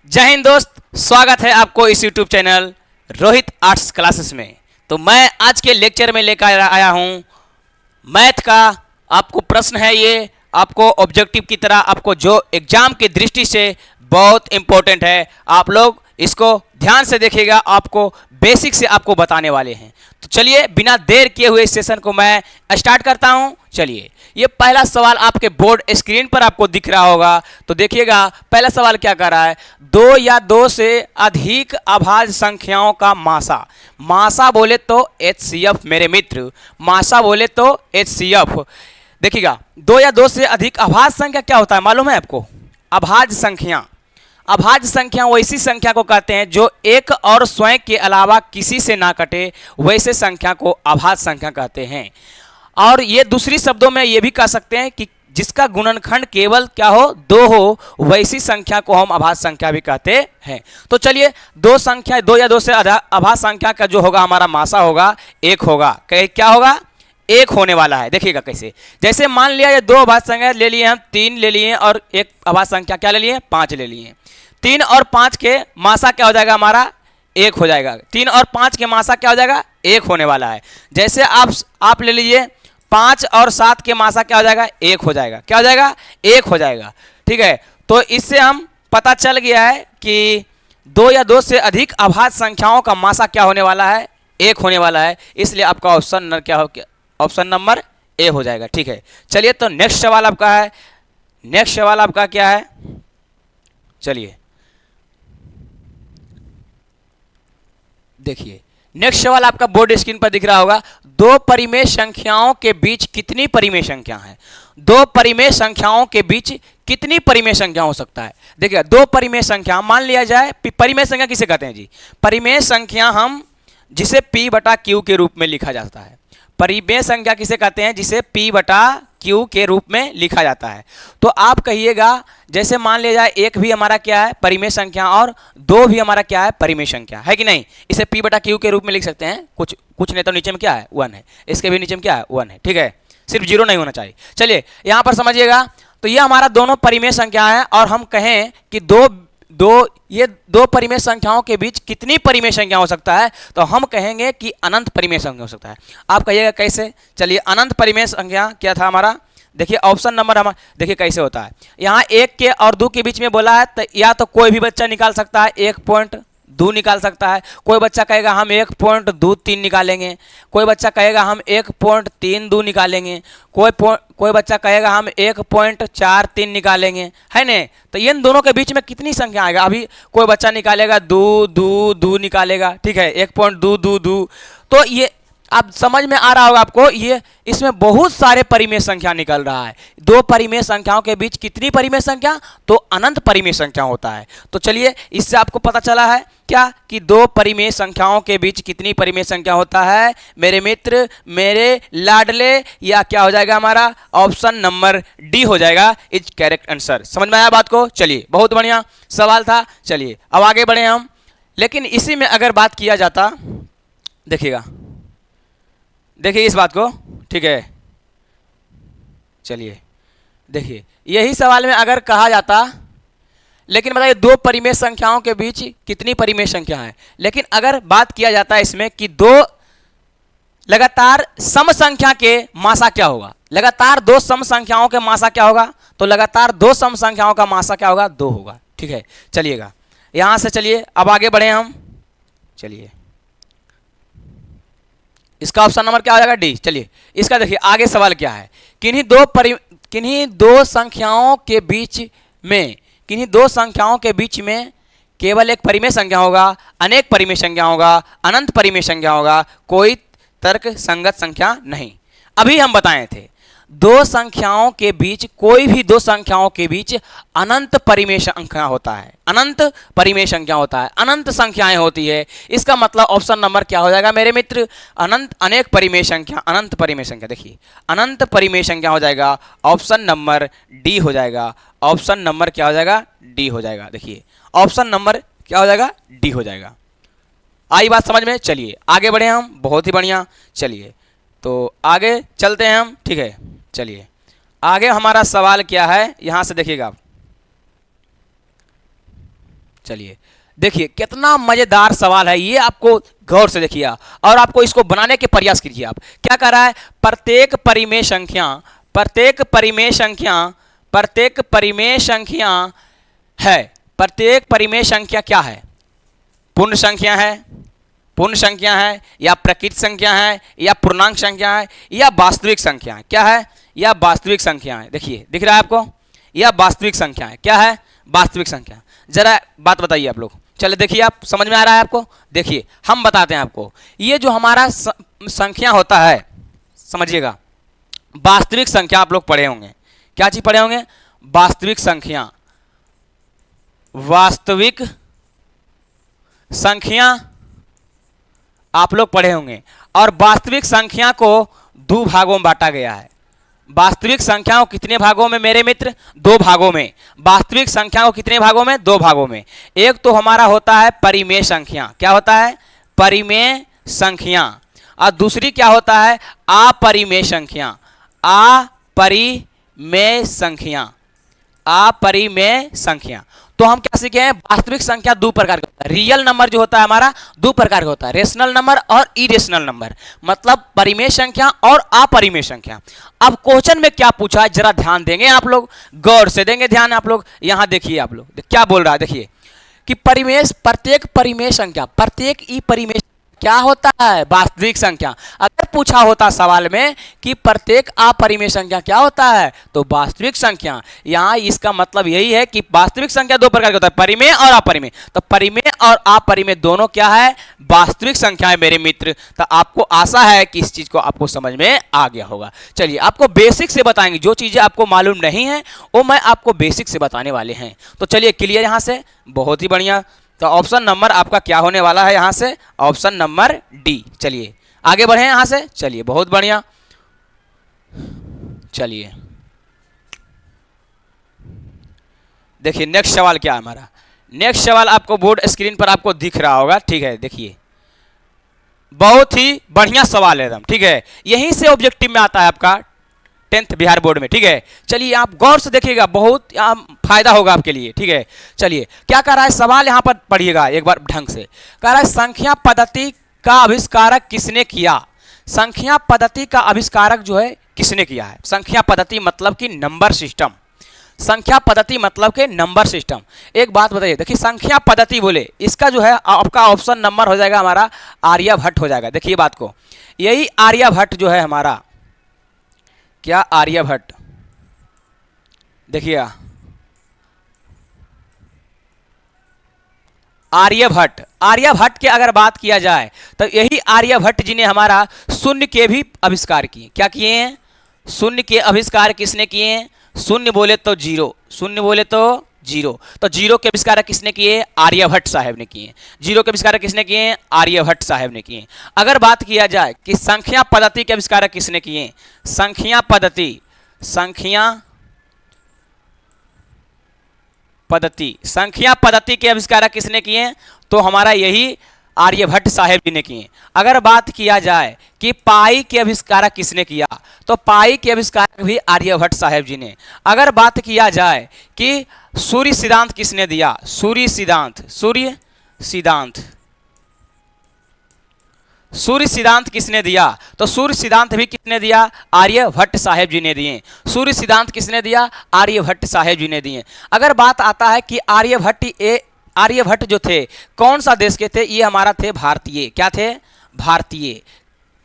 जय हिंद दोस्त, स्वागत है आपको इस YouTube channel Rohit arts classes में। तो मैं आज के लेक्चर में लेकर आया हूँ मैथ का। आपको प्रश्न है, ये आपको ऑब्जेक्टिव की तरह आपको जो एग्जाम की दृष्टि से बहुत इंपॉर्टेंट है। आप लोग इसको ध्यान से देखिएगा, आपको बेसिक से आपको बताने वाले हैं। तो चलिए बिना देर किए हुए इस सेशन को मैं स्टार्ट करता हूं। चलिए, ये पहला सवाल आपके बोर्ड स्क्रीन पर आपको दिख रहा होगा। तो देखिएगा पहला सवाल क्या कर रहा है, दो या दो से अधिक अभाज्य संख्याओं का मासा। मासा बोले तो HCF मेरे मित्र, मासा बोले तो HCF। देखिएगा दो या दो से अधिक अभाज्य संख्या क्या होता है मालूम है आपको? अभाज्य संख्या, अभाज्य संख्या वैसी संख्या को कहते हैं जो एक और स्वयं के अलावा किसी से ना कटे, वैसे संख्या को अभाज्य संख्या कहते हैं। और ये दूसरी शब्दों में ये भी कह सकते हैं कि जिसका गुणनखंड केवल क्या हो, दो हो, वैसी संख्या को हम अभाज्य संख्या भी कहते हैं। तो चलिए दो संख्या, दो या दो से अभाज्य संख्या का जो होगा हमारा मासा होगा एक होगा। क्या होगा? एक होने वाला है। देखिएगा कैसे, जैसे मान लिया ये दो अभाज्य संख्या ले लिए हम, तीन ले लिए और एक अभाज्य संख्या क्या ले लिए, पाँच ले लिए। तीन और पाँच के मासा क्या हो जाएगा हमारा, एक हो जाएगा। तीन और पाँच के मासा क्या हो जाएगा, एक होने वाला है। जैसे आप ले लीजिए पाँच और सात के मासा क्या हो जाएगा, एक हो जाएगा। क्या हो जाएगा, एक हो जाएगा। ठीक है, तो इससे हम पता चल गया है कि दो या दो से अधिक अभाज्य संख्याओं का मासा क्या होने वाला है, एक होने वाला है। इसलिए आपका ऑप्शन क्या हो, ऑप्शन नंबर ए हो जाएगा। ठीक है, चलिए तो नेक्स्ट सवाल आपका है। नेक्स्ट सवाल आपका क्या है, चलिए देखिए नेक्स्ट सवाल आपका बोर्ड स्क्रीन पर दिख रहा होगा। दो परिमेय संख्याओं के बीच कितनी परिमेय संख्या है? दो परिमेय संख्याओं के बीच कितनी परिमेय संख्या हो सकता है? देखिए दो परिमेय संख्या मान लिया जाए, परिमेय संख्या किसे कहते हैं जी? परिमेय संख्या हम जिसे P बटा Q के रूप में लिखा जाता है। परिमेय संख्या किसे कहते हैं? जिसे P बटा Q के रूप में लिखा जाता है। तो आप कहिएगा, जैसे मान लिया जाए एक भी हमारा क्या है, परिमेय संख्या, और दो भी हमारा क्या है, परिमेय संख्या है कि नहीं? इसे P बटा Q के रूप में लिख सकते हैं। कुछ नहीं तो नीचे में क्या है, 1 है। इसके भी नीचे में क्या है, 1 है। ठीक है, सिर्फ 0 नहीं होना चाहिए। चलिए यहाँ पर समझिएगा, तो ये हमारा दोनों परिमेय संख्या है, और हम कहें कि ये दो परिमेय संख्याओं के बीच कितनी परिमेय संख्या हो सकता है, तो हम कहेंगे कि अनंत परिमेय संख्या हो सकता है। आप कहिएगा कैसे? चलिए अनंत परिमेय संख्या क्या था हमारा, देखिए ऑप्शन नंबर हमारा, देखिए कैसे होता है। यहाँ एक के और दो के बीच में बोला है, तो या तो कोई भी बच्चा निकाल सकता है 1.2 निकाल सकता है। कोई बच्चा कहेगा हम 1.23 निकालेंगे। कोई बच्चा कहेगा हम 1.32 निकालेंगे। कोई बच्चा कहेगा हम 1.43 निकालेंगे, है न? तो इन दोनों के बीच में कितनी संख्या आएगा? अभी कोई बच्चा निकालेगा 2 निकालेगा। ठीक है, 1.222। तो ये आप समझ में आ रहा होगा आपको, ये इसमें बहुत सारे परिमेय संख्या निकल रहा है। दो परिमेय संख्याओं के बीच कितनी परिमेय संख्या? तो अनंत परिमेय संख्या होता है। तो चलिए इससे आपको पता चला है क्या कि दो परिमेय संख्याओं के बीच कितनी परिमेय संख्या होता है मेरे मित्र, मेरे लाडले, या क्या हो जाएगा हमारा ऑप्शन नंबर डी हो जाएगा इज करेक्ट आंसर। समझ में आया बात को? चलिए बहुत बढ़िया सवाल था। चलिए अब आगे बढ़े हम। लेकिन इसी में अगर बात किया जाता, देखिएगा देखिए इस बात को, ठीक है, चलिए देखिए यही सवाल में अगर कहा जाता, लेकिन बताइए दो परिमेय संख्याओं के बीच कितनी परिमेय संख्या है। लेकिन अगर बात किया जाता है इसमें कि दो लगातार सम संख्या के मासा क्या होगा, लगातार दो सम संख्याओं के मासा क्या होगा, तो लगातार दो सम संख्याओं का मासा क्या होगा, 2 होगा। ठीक है, चलिएगा यहां से चलिए अब आगे बढ़े हम। चलिए इसका ऑप्शन नंबर क्या हो जाएगा, डी। चलिए इसका देखिए आगे सवाल क्या है, किन्हीं दो संख्याओं के बीच में केवल एक परिमेय संख्या होगा, अनेक परिमेय संख्या होगा, अनंत परिमेय संख्या होगा, कोई तर्क संगत संख्या नहीं। अभी हम बताए थे दो संख्याओं के बीच, कोई भी दो संख्याओं के बीच अनंत परिमेय संख्या होता है, अनंत परिमेय संख्या होता है, अनंत संख्याएं होती है। इसका मतलब ऑप्शन नंबर क्या हो जाएगा मेरे मित्र, अनंत अनेक परिमेय संख्या, अनंत परिमेय संख्या। देखिए अनंत परिमेय संख्या हो जाएगा, ऑप्शन नंबर डी हो जाएगा। ऑप्शन नंबर क्या हो जाएगा, डी हो जाएगा। देखिए ऑप्शन नंबर क्या हो जाएगा, डी हो जाएगा। आई बात समझ में? चलिए आगे बढ़े हम, बहुत ही बढ़िया। चलिए तो आगे चलते हैं हम। ठीक है, चलिए आगे हमारा सवाल क्या है, यहां से देखिएगा आप। चलिए देखिए कितना मजेदार सवाल है ये, आपको गौर से देखिए और आपको इसको बनाने के प्रयास कीजिए। आप क्या कर रहा है, प्रत्येक परिमेय संख्या है, प्रत्येक परिमेय संख्या क्या है, पूर्ण संख्या है या प्रकृत संख्या है या पूर्णांक संख्या है या वास्तविक संख्या है, क्या है, या वास्तविक संख्या है। देखिए दिख रहा है आपको, या वास्तविक संख्या है, क्या है, वास्तविक संख्या। जरा बात बताइए आप लोग, चले देखिए आप, समझ में आ रहा है आपको। देखिए हम बताते हैं आपको, ये जो हमारा संख्या होता है, समझिएगा, वास्तविक संख्या आप लोग पढ़े होंगे, क्या चीज पढ़े होंगे, वास्तविक संख्या आप लोग पढ़े होंगे। और वास्तविक संख्या को दो भागों में बांटा गया है। वास्तविक संख्या को कितने भागों में मेरे मित्र, दो भागों में। वास्तविक संख्या को कितने भागों में, दो भागों में। एक तो हमारा होता है परिमेय संख्या, क्या होता है, परिमेय संख्या, और दूसरी क्या होता है, अपरिमेय संख्या। अपरिमेय संख्या। तो हम क्या सीखे हैं, वास्तविक संख्या दो प्रकार का होता है। रियल नंबर जो होता है हमारा दो प्रकार का होता है, रेशनल नंबर और इरेशनल नंबर, मतलब परिमेय संख्या और अपरिमेय संख्या। अब क्वेश्चन में क्या पूछा है जरा ध्यान देंगे आप लोग, गौर से देंगे ध्यान आप लोग। यहां देखिए आप लोग क्या बोल रहा है, देखिए कि प्रत्येक परिमेय संख्या, प्रत्येक ई परिमेय क्या होता है, वास्तविक संख्या। अगर पूछा होता सवाल में कि प्रत्येक अपरिमेय संख्या क्या होता है, तो वास्तविक संख्या। यहाँ इसका मतलब यही है कि वास्तविक संख्या दो प्रकार का होता है, परिमेय और अपरिमेय। तो परिमेय और अपरिमेय दोनों क्या है, वास्तविक संख्या है मेरे मित्र। तो आपको आशा है कि इस चीज को आपको समझ में आ गया होगा। चलिए आपको बेसिक से बताएंगे, जो चीजें आपको मालूम नहीं है वो मैं आपको बेसिक से बताने वाले हैं। तो चलिए क्लियर यहाँ से, बहुत ही बढ़िया। तो ऑप्शन नंबर आपका क्या होने वाला है यहां से, ऑप्शन नंबर डी। चलिए आगे बढ़े यहां से, चलिए बहुत बढ़िया। चलिए देखिए नेक्स्ट सवाल क्या है हमारा। नेक्स्ट सवाल आपको बोर्ड स्क्रीन पर आपको दिख रहा होगा, ठीक है। देखिए बहुत ही बढ़िया सवाल है एकदम, ठीक है। यहीं से ऑब्जेक्टिव में आता है आपका 10th बिहार बोर्ड में, ठीक है। चलिए आप गौर से देखिएगा, बहुत फायदा होगा आपके लिए, ठीक है। चलिए क्या कह रहा है सवाल, यहां पर पढ़िएगा एक बार ढंग से। कह रहा है संख्या पद्धति का आविष्कारक किसने किया। संख्या पद्धति का आविष्कारक जो है किसने किया है। संख्या पद्धति मतलब कि नंबर सिस्टम, संख्या पद्धति मतलब के नंबर सिस्टम। एक बात बताइए, देखिए संख्या पद्धति बोले, इसका जो है आपका ऑप्शन नंबर हो जाएगा हमारा आर्यभट्ट हो जाएगा। देखिए बात को, यही आर्यभट्ट जो है हमारा, क्या, आर्यभट्ट। देखिए आर्यभट्ट की अगर बात किया जाए तो यही आर्यभट्ट जी ने हमारा शून्य के भी आविष्कार किए। क्या किए हैं, शून्य के आविष्कार किसने किए हैं। शून्य बोले तो जीरो, शून्य बोले तो जीरो। तो जीरो के आविष्कारक किसने किए, आर्यभट्ट साहब ने किए। जीरो के आविष्कारक किसने किए, आर्यभट्ट साहब ने किए। अगर बात किया जाए कि संख्या पद्धति के आविष्कारक किसने किए, संख्या पद्धति के आविष्कारक किसने किए, तो हमारा यही आर्यभट्ट साहब जी ने किए। अगर बात किया जाए कि पाई के आविष्कारक किसने किया, तो पाई के आविष्कारक भी आर्यभट्ट साहब जी ने। अगर बात किया जाए कि सूर्य सिद्धांत किसने दिया, सूर्य सिद्धांत किसने दिया, तो सूर्य सिद्धांत भी किसने दिया, आर्यभट्ट साहब जी ने दिए। सूर्य सिद्धांत किसने दिया, आर्यभट्ट साहब जी ने दिए। अगर बात आता है कि आर्यभट्ट जो थे कौन सा देश के थे, ये हमारा थे भारतीय। क्या थे, भारतीय।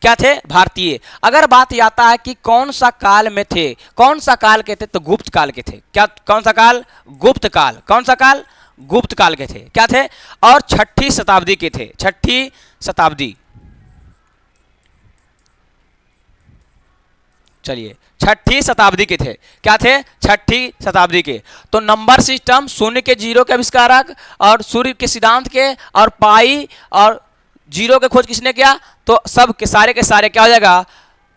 क्या थे, भारतीय। अगर बात आता है कि कौन सा काल में थे, कौन सा काल के थे, तो गुप्त काल के थे। क्या, कौन सा काल, गुप्त काल। कौन सा काल, गुप्त काल के थे। क्या थे, और 6ठी शताब्दी के थे, 6ठी शताब्दी। चलिए 6ठी शताब्दी के थे। क्या थे, 6ठी शताब्दी के। तो नंबर सिस्टम, शून्य के जीरो के आविष्कारक और सूर्य के सिद्धांत के और पाई और जीरो के खोज किसने किया, तो सब के सारे क्या हो जाएगा,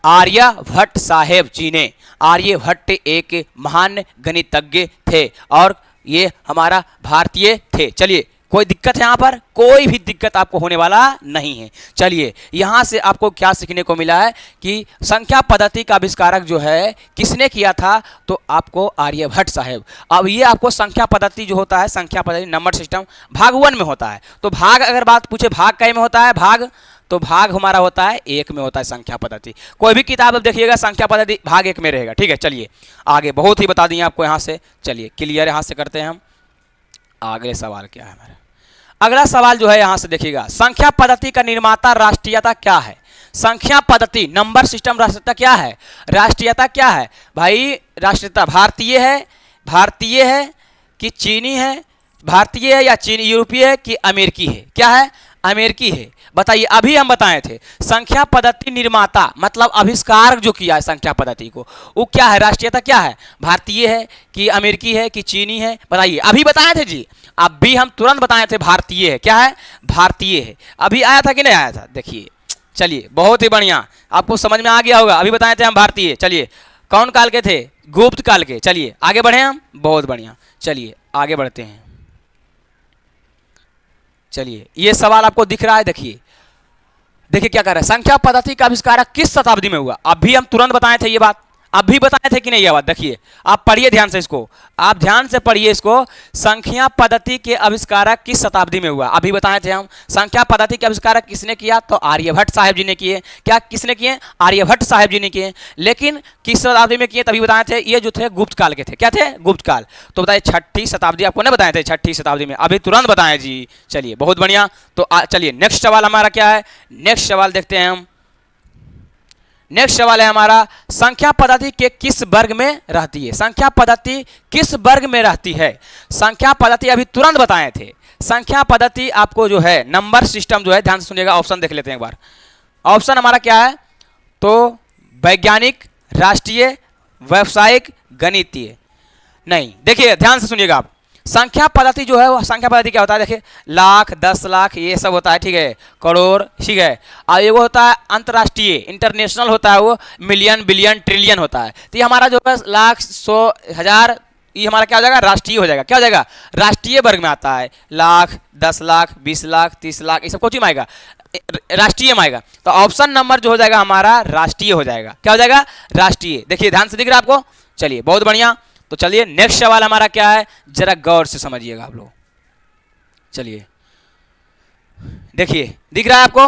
आर्यभट्ट साहेब जी ने। आर्यभट्ट एक महान गणितज्ञ थे और ये हमारा भारतीय थे। चलिए कोई दिक्कत है यहाँ पर? कोई भी दिक्कत आपको होने वाला नहीं है। चलिए यहाँ से आपको क्या सीखने को मिला है कि संख्या पद्धति का आविष्कारक जो है किसने किया था? तो आपको आर्यभट्ट साहब। अब ये आपको संख्या पद्धति जो होता है, संख्या पद्धति नंबर सिस्टम भाग 1 में होता है। तो भाग अगर बात पूछे भाग कै में होता है भाग, तो भाग हमारा होता है 1 में होता है संख्या पद्धति। कोई भी किताब अब देखिएगा संख्या पद्धति भाग 1 में रहेगा। ठीक है, चलिए आगे बहुत ही बता दिए आपको यहाँ से। चलिए क्लियर यहाँ से करते हैं हम। अगले सवाल क्या है हमारा? अगला सवाल जो है यहाँ से देखिएगा, संख्या पद्धति का निर्माता राष्ट्रीयता क्या है? संख्या पद्धति नंबर सिस्टम राष्ट्रीयता क्या है? राष्ट्रीयता क्या है भाई? राष्ट्रीयता भारतीय है कि चीनी है? भारतीय है या चीनी, यूरोपीय है कि अमेरिकी है? क्या है? अमेरिकी है। बताइए, अभी हम बताए थे संख्या पद्धति निर्माता मतलब आविष्कार जो किया है संख्या पद्धति को, वो क्या है? राष्ट्रीयता क्या है? भारतीय है कि अमेरिकी है कि चीनी है? बताइए, अभी बताए थे जी, अभी हम तुरंत बताए थे भारतीय है। क्या है? भारतीय है। अभी आया था कि नहीं आया था? देखिए, चलिए बहुत ही बढ़िया, आपको समझ में आ गया होगा। अभी बताए थे हम भारतीय। चलिए कौन काल के थे? गुप्त काल के। चलिए आगे बढ़े हम, बहुत बढ़िया। चलिए आगे बढ़ते हैं। चलिए ये सवाल आपको दिख रहा है, देखिए क्या कर रहा है? संख्या पद्धति का आविष्कारक किस शताब्दी में हुआ? अभी हम तुरंत बताए थे ये बात, अभी बताए थे कि नहीं ये बात? देखिए आप पढ़िए ध्यान से इसको, आप ध्यान से पढ़िए इसको। संख्या पद्धति के आविष्कारक किस शताब्दी में हुआ? अभी बताए थे हम। संख्या पद्धति के आविष्कारक किसने किया? तो आर्यभट्ट साहब जी ने किए। क्या किसने किए? आर्यभट्ट साहब जी ने किए। लेकिन किस शताब्दी में किए? तभी बताए थे, ये जो थे गुप्त काल के थे। क्या थे? गुप्त काल। तो बताइए 6ठी शताब्दी, आपको नहीं बताए थे? 6ठी शताब्दी में, अभी तुरंत बताए जी। चलिए बहुत बढ़िया। तो चलिए नेक्स्ट सवाल हमारा क्या है? नेक्स्ट सवाल देखते हैं हम। नेक्स्ट सवाल है हमारा, संख्या पद्धति के किस वर्ग में रहती है? संख्या पद्धति किस वर्ग में रहती है? संख्या पद्धति अभी तुरंत बताए थे। संख्या पद्धति आपको जो है नंबर सिस्टम जो है, ध्यान से सुनिएगा, ऑप्शन देख लेते हैं एक बार। ऑप्शन हमारा क्या है? तो वैज्ञानिक, राष्ट्रीय, व्यावसायिक, गणितीय। नहीं, देखिए ध्यान से सुनिएगा आप। संख्या पद्धति जो है वो संख्या पद्धति क्या होता है? देखिए लाख, 10 लाख ये सब होता है, ठीक है, करोड़, ठीक है। और ये होता है अंतर्राष्ट्रीय, इंटरनेशनल होता है वो मिलियन, बिलियन, ट्रिलियन होता है। तो ये हमारा जो है लाख, 100, 1000, ये हमारा क्या हो जाएगा? राष्ट्रीय हो जाएगा। क्या हो जाएगा? राष्ट्रीय वर्ग में आता है। लाख, 10 लाख, 20 लाख, 30 लाख, ये सब कुछ में आएगा, राष्ट्रीय में आएगा। तो ऑप्शन नंबर जो हो जाएगा हमारा राष्ट्रीय हो जाएगा। क्या हो जाएगा? राष्ट्रीय। देखिए ध्यान से दिख रहा है आपको? चलिए बहुत बढ़िया। तो चलिए नेक्स्ट सवाल हमारा क्या है, जरा गौर से समझिएगा आप लोग। चलिए देखिए, दिख रहा है आपको?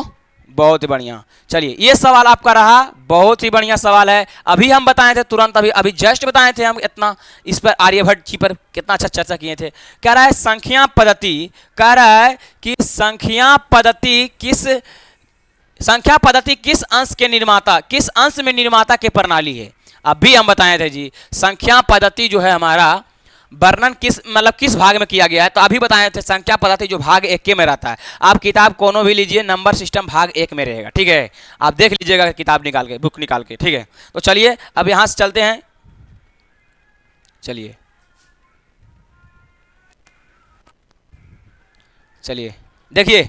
बहुत ही बढ़िया। चलिए ये सवाल आपका रहा, बहुत ही बढ़िया सवाल है। अभी हम बताए थे तुरंत, अभी जस्ट बताए थे हम, इतना इस पर आर्यभट्ट जी पर कितना अच्छा चर्चा किए थे। कह रहा है संख्या पद्धति, कह रहा है कि संख्या पद्धति किस अंश के निर्माता, किस अंश में निर्माता के प्रणाली है? अभी हम बताए थे जी, संख्या पद्धति जो है हमारा वर्णन किस भाग में किया गया है? तो अभी बताए थे संख्या पद्धति जो भाग 1 में रहता है। आप किताब कोनो भी लीजिए, नंबर सिस्टम भाग 1 में रहेगा, ठीक है। आप देख लीजिएगा किताब निकाल के, बुक निकाल के, ठीक है। तो चलिए अब यहां से चलते हैं। चलिए देखिए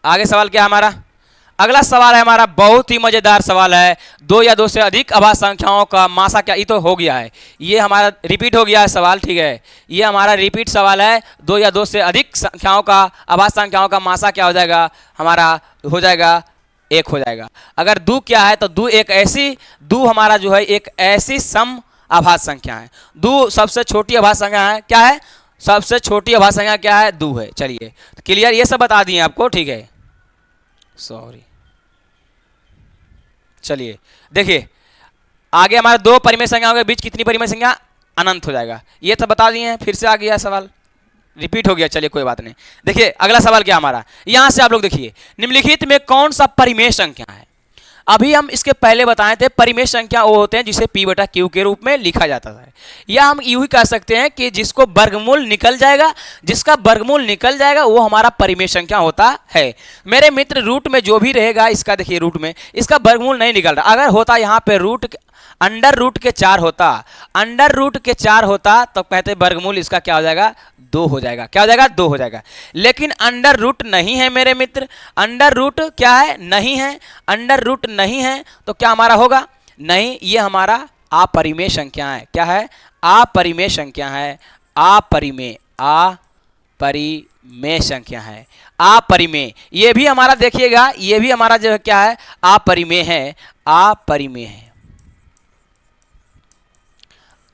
आगे सवाल क्या है हमारा। अगला सवाल है हमारा, बहुत ही मजेदार सवाल है। 2 या 2 से अधिक आभाज्य संख्याओं का मासा क्या? ये तो हो गया है, ये हमारा रिपीट हो गया है सवाल, ठीक है। ये हमारा रिपीट सवाल है। 2 या 2 से अधिक संख्याओं का, आभाज्य संख्याओं का मासा क्या हो जाएगा? हमारा हो जाएगा 1 हो जाएगा। अगर 2 क्या है? तो 2 हमारा जो है एक ऐसी सम आभाज्य संख्या है। 2 सबसे छोटी आभाज्य संख्या है। क्या है? सबसे छोटी आभाज्य संख्या क्या है? 2 है। चलिए क्लियर, ये सब बता दिए आपको, ठीक है। सॉरी, चलिए देखिए आगे हमारे 2 परिमेय संख्याओं के बीच कितनी परिमेय संख्या? अनंत हो जाएगा। ये तो बता दिए हैं, फिर से आ गया सवाल, रिपीट हो गया। चलिए कोई बात नहीं। देखिए अगला सवाल क्या हमारा, यहां से आप लोग देखिए, निम्नलिखित में कौन सा परिमेय संख्या है? अभी हम इसके पहले बताए थे परिमेय संख्या वो होते हैं जिसे p/q के रूप में लिखा जाता है, या हम यूं ही कह सकते हैं कि जिसको वर्गमूल निकल जाएगा, जिसका वर्गमूल निकल जाएगा वो हमारा परिमेय संख्या होता है। मेरे मित्र रूट में जो भी रहेगा इसका, देखिए रूट में इसका वर्गमूल नहीं निकल रहा। अगर होता यहाँ पे अंडर रूट के 4 होता, अंडर रूट के 4 होता तो कहते वर्गमूल इसका क्या हो जाएगा? 2 हो जाएगा। क्या हो जाएगा? 2 हो जाएगा। लेकिन अंडर रूट नहीं है मेरे मित्र, अंडर रूट क्या है? नहीं है। अंडर रूट नहीं है तो क्या हमारा होगा? नहीं, ये हमारा अपरिमेय संख्या है। क्या है? अपरिमेय संख्या है। अपरिमेय, अपरिमेय संख्या है। अपरिमेय, ये भी हमारा देखिएगा, ये भी हमारा जो क्या है, अपरिमेय है, अपरिमेय है,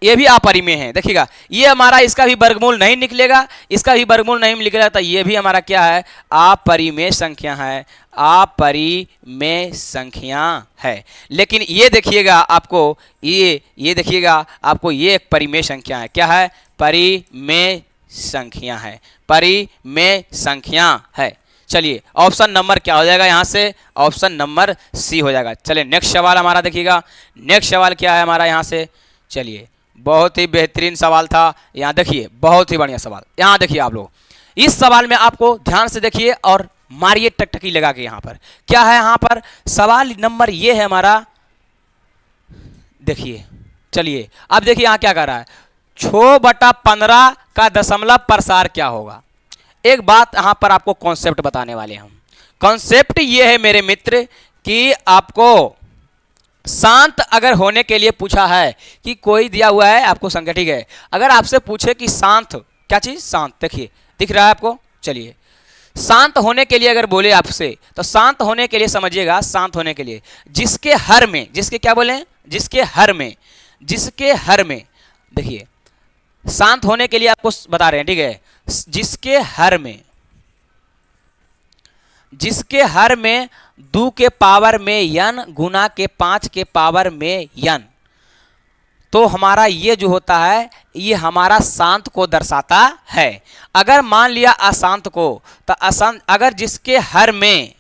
ये भी अपरिमेय है। देखिएगा ये हमारा, इसका भी वर्गमूल नहीं निकलेगा, इसका भी वर्गमूल नहीं निकलेगा, तो ये भी हमारा क्या है, अपरिमेय संख्या है, अपरिमेय संख्या है। लेकिन ये देखिएगा आपको, ये देखिएगा आपको, ये एक परिमेय संख्या है। क्या है, परिमेय संख्या है, परिमेय संख्या है। चलिए ऑप्शन नंबर क्या हो जाएगा यहाँ से, ऑप्शन नंबर सी हो जाएगा। चलिए नेक्स्ट सवाल हमारा देखिएगा, नेक्स्ट सवाल क्या है हमारा यहाँ से। चलिए बहुत ही बेहतरीन सवाल था, यहाँ देखिए बहुत ही बढ़िया सवाल। यहाँ देखिए आप लोग, इस सवाल में आपको ध्यान से देखिए और मारिए टकटकी लगा के। यहाँ पर क्या है, यहाँ पर सवाल नंबर ये है हमारा, देखिए। चलिए अब देखिए यहाँ क्या कर रहा है, 6/15 का दशमलव प्रसार क्या होगा। एक बात यहाँ पर आपको कॉन्सेप्ट बताने वाले हैं हम। कॉन्सेप्ट ये है मेरे मित्र कि आपको शांत अगर होने के लिए पूछा है कि कोई दिया हुआ है आपको संख्या, ठीक है, अगर आपसे पूछे कि शांत, क्या चीज शांत, देखिए दिख रहा है आपको। चलिए शांत होने के लिए अगर बोले आपसे, तो शांत होने के लिए समझिएगा, शांत होने के लिए जिसके हर में, जिसके क्या बोले, जिसके हर में, जिसके हर में, देखिए शांत होने के लिए आपको बता रहे हैं, ठीक है, जिसके हर में, जिसके हर में 2 के पावर में n गुना के 5 के पावर में n, तो हमारा ये जो होता है ये हमारा शांत को दर्शाता है। अगर मान लिया अशांत को, तो अशांत अगर जिसके हर में,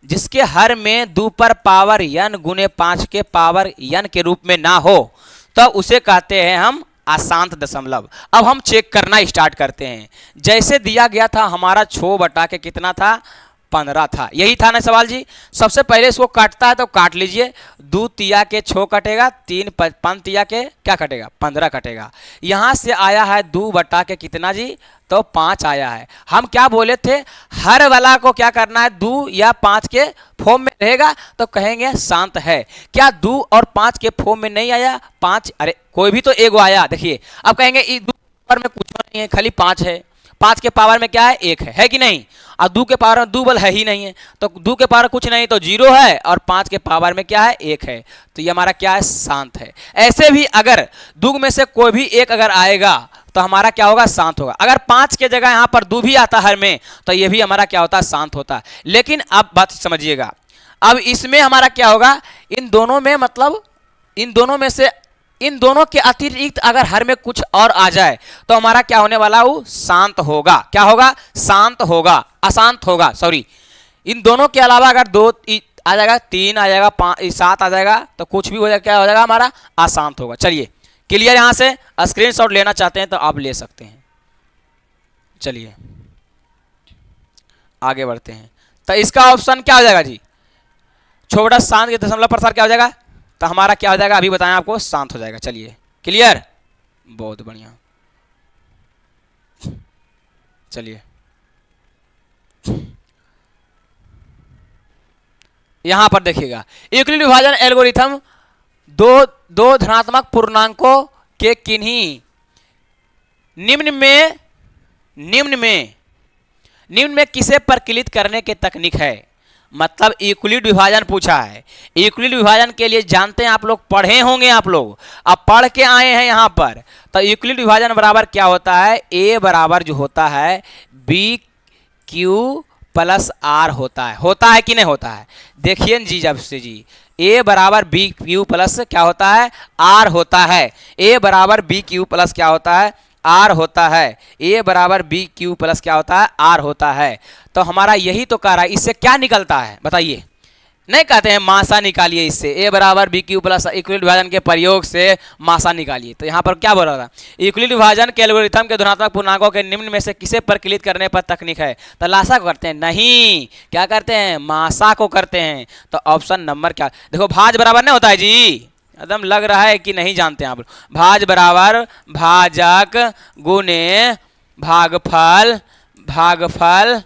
जिसके हर में 2 पर पावर n गुने 5 के पावर n के रूप में ना हो, तो उसे कहते हैं हम अशांत दशमलव। अब हम चेक करना स्टार्ट करते हैं। जैसे दिया गया था हमारा 6 कितना था, 15 था, यही था ना सवाल जी। सबसे पहले इसको काटता है तो काट लीजिए, 2 तिया के 6 कटेगा, 3 5 तिया के क्या कटेगा, 15 कटेगा। यहाँ से आया है 2 कितना जी, तो 5 आया है। हम क्या बोले थे, हर वाला को क्या करना है, 2 या 5 के फॉर्म में रहेगा तो कहेंगे शांत है। क्या 2 और 5 के फॉर्म में नहीं आया, 5, अरे कोई भी तो एगो आया। देखिए अब कहेंगे 2 पावर में कुछ नहीं है, खाली 5 है, 5 के पावर में क्या है, 1 है कि नहीं, और 2 के पावर में 2 बल है ही नहीं है, तो 2 के पावर कुछ नहीं तो 0 है, और 5 के पावर में क्या है, 1 है, तो ये हमारा क्या है, शांत है। ऐसे भी अगर 2 में से कोई भी एक अगर आएगा तो हमारा क्या होगा, शांत होगा। अगर 5 के जगह यहाँ पर 2 भी आता हर में, तो ये भी हमारा क्या होता है, शांत होता है। लेकिन अब बात समझिएगा, अब इसमें हमारा क्या होगा, इन दोनों में, मतलब इन दोनों में से, इन दोनों के अतिरिक्त अगर हर में कुछ और आ जाए तो हमारा क्या होने वाला, वो शांत होगा। क्या होगा, शांत होगा, अशांत होगा, सॉरी। इन दोनों के अलावा अगर 2 आ जाएगा, 3 आ जाएगा, 5 7 आ जाएगा, तो कुछ भी हो जाएगा, क्या हो जाएगा, हमारा अशांत होगा। चलिए क्लियर, यहाँ से स्क्रीनशॉट लेना चाहते हैं तो आप ले सकते हैं। चलिए आगे बढ़ते हैं। तो इसका ऑप्शन क्या हो जाएगा जी, छोटा शांत के दशमलव प्रसार क्या हो जाएगा, तो हमारा क्या हो जाएगा, अभी बताएं आपको, शांत हो जाएगा। चलिए क्लियर, बहुत बढ़िया। चलिए यहां पर देखिएगा, यूक्लिड विभाजन एल्गोरिथम दो धनात्मक पूर्णांकों के किन्हीं निम्न में किसे परिकलित करने की तकनीक है। मतलब यूक्लिड विभाजन पूछा है। यूक्लिड विभाजन के लिए जानते हैं आप लोग, पढ़े होंगे आप लोग, अब पढ़ के आए हैं यहाँ पर। तो यूक्लिड विभाजन बराबर क्या होता है, ए बराबर जो होता है बी क्यू प्लस आर होता है कि नहीं होता है। देखिए जी, जब से जी ए बराबर बी क्यू प्लस क्या होता है, आर होता है। ए बराबर बी क्यू प्लस क्या होता है, आर होता है। ए बराबर बी क्यू प्लस क्या होता है, आर होता है। तो हमारा यही तो कह रहा है, इससे क्या निकलता है बताइए। नहीं कहते हैं मासा निकालिए इससे, ए बराबर बी क्यू प्लस यूक्लिड विभाजन के प्रयोग से मासा निकालिए। तो यहाँ पर क्या बोल रहा था, यूक्लिड विभाजन के एल्गोरिथम के धनात्मक पूर्णांकों के निम्न में से किसे परिकलित करने पर तकनीक है। तो लासा को करते हैं, नहीं क्या करते हैं, मासा को करते हैं। तो ऑप्शन नंबर क्या, देखो भाज बराबर नहीं होता है जी, एकदम लग रहा है कि नहीं जानते हैं आप। भाज बराबर भाजक गुने भागफल, भागफल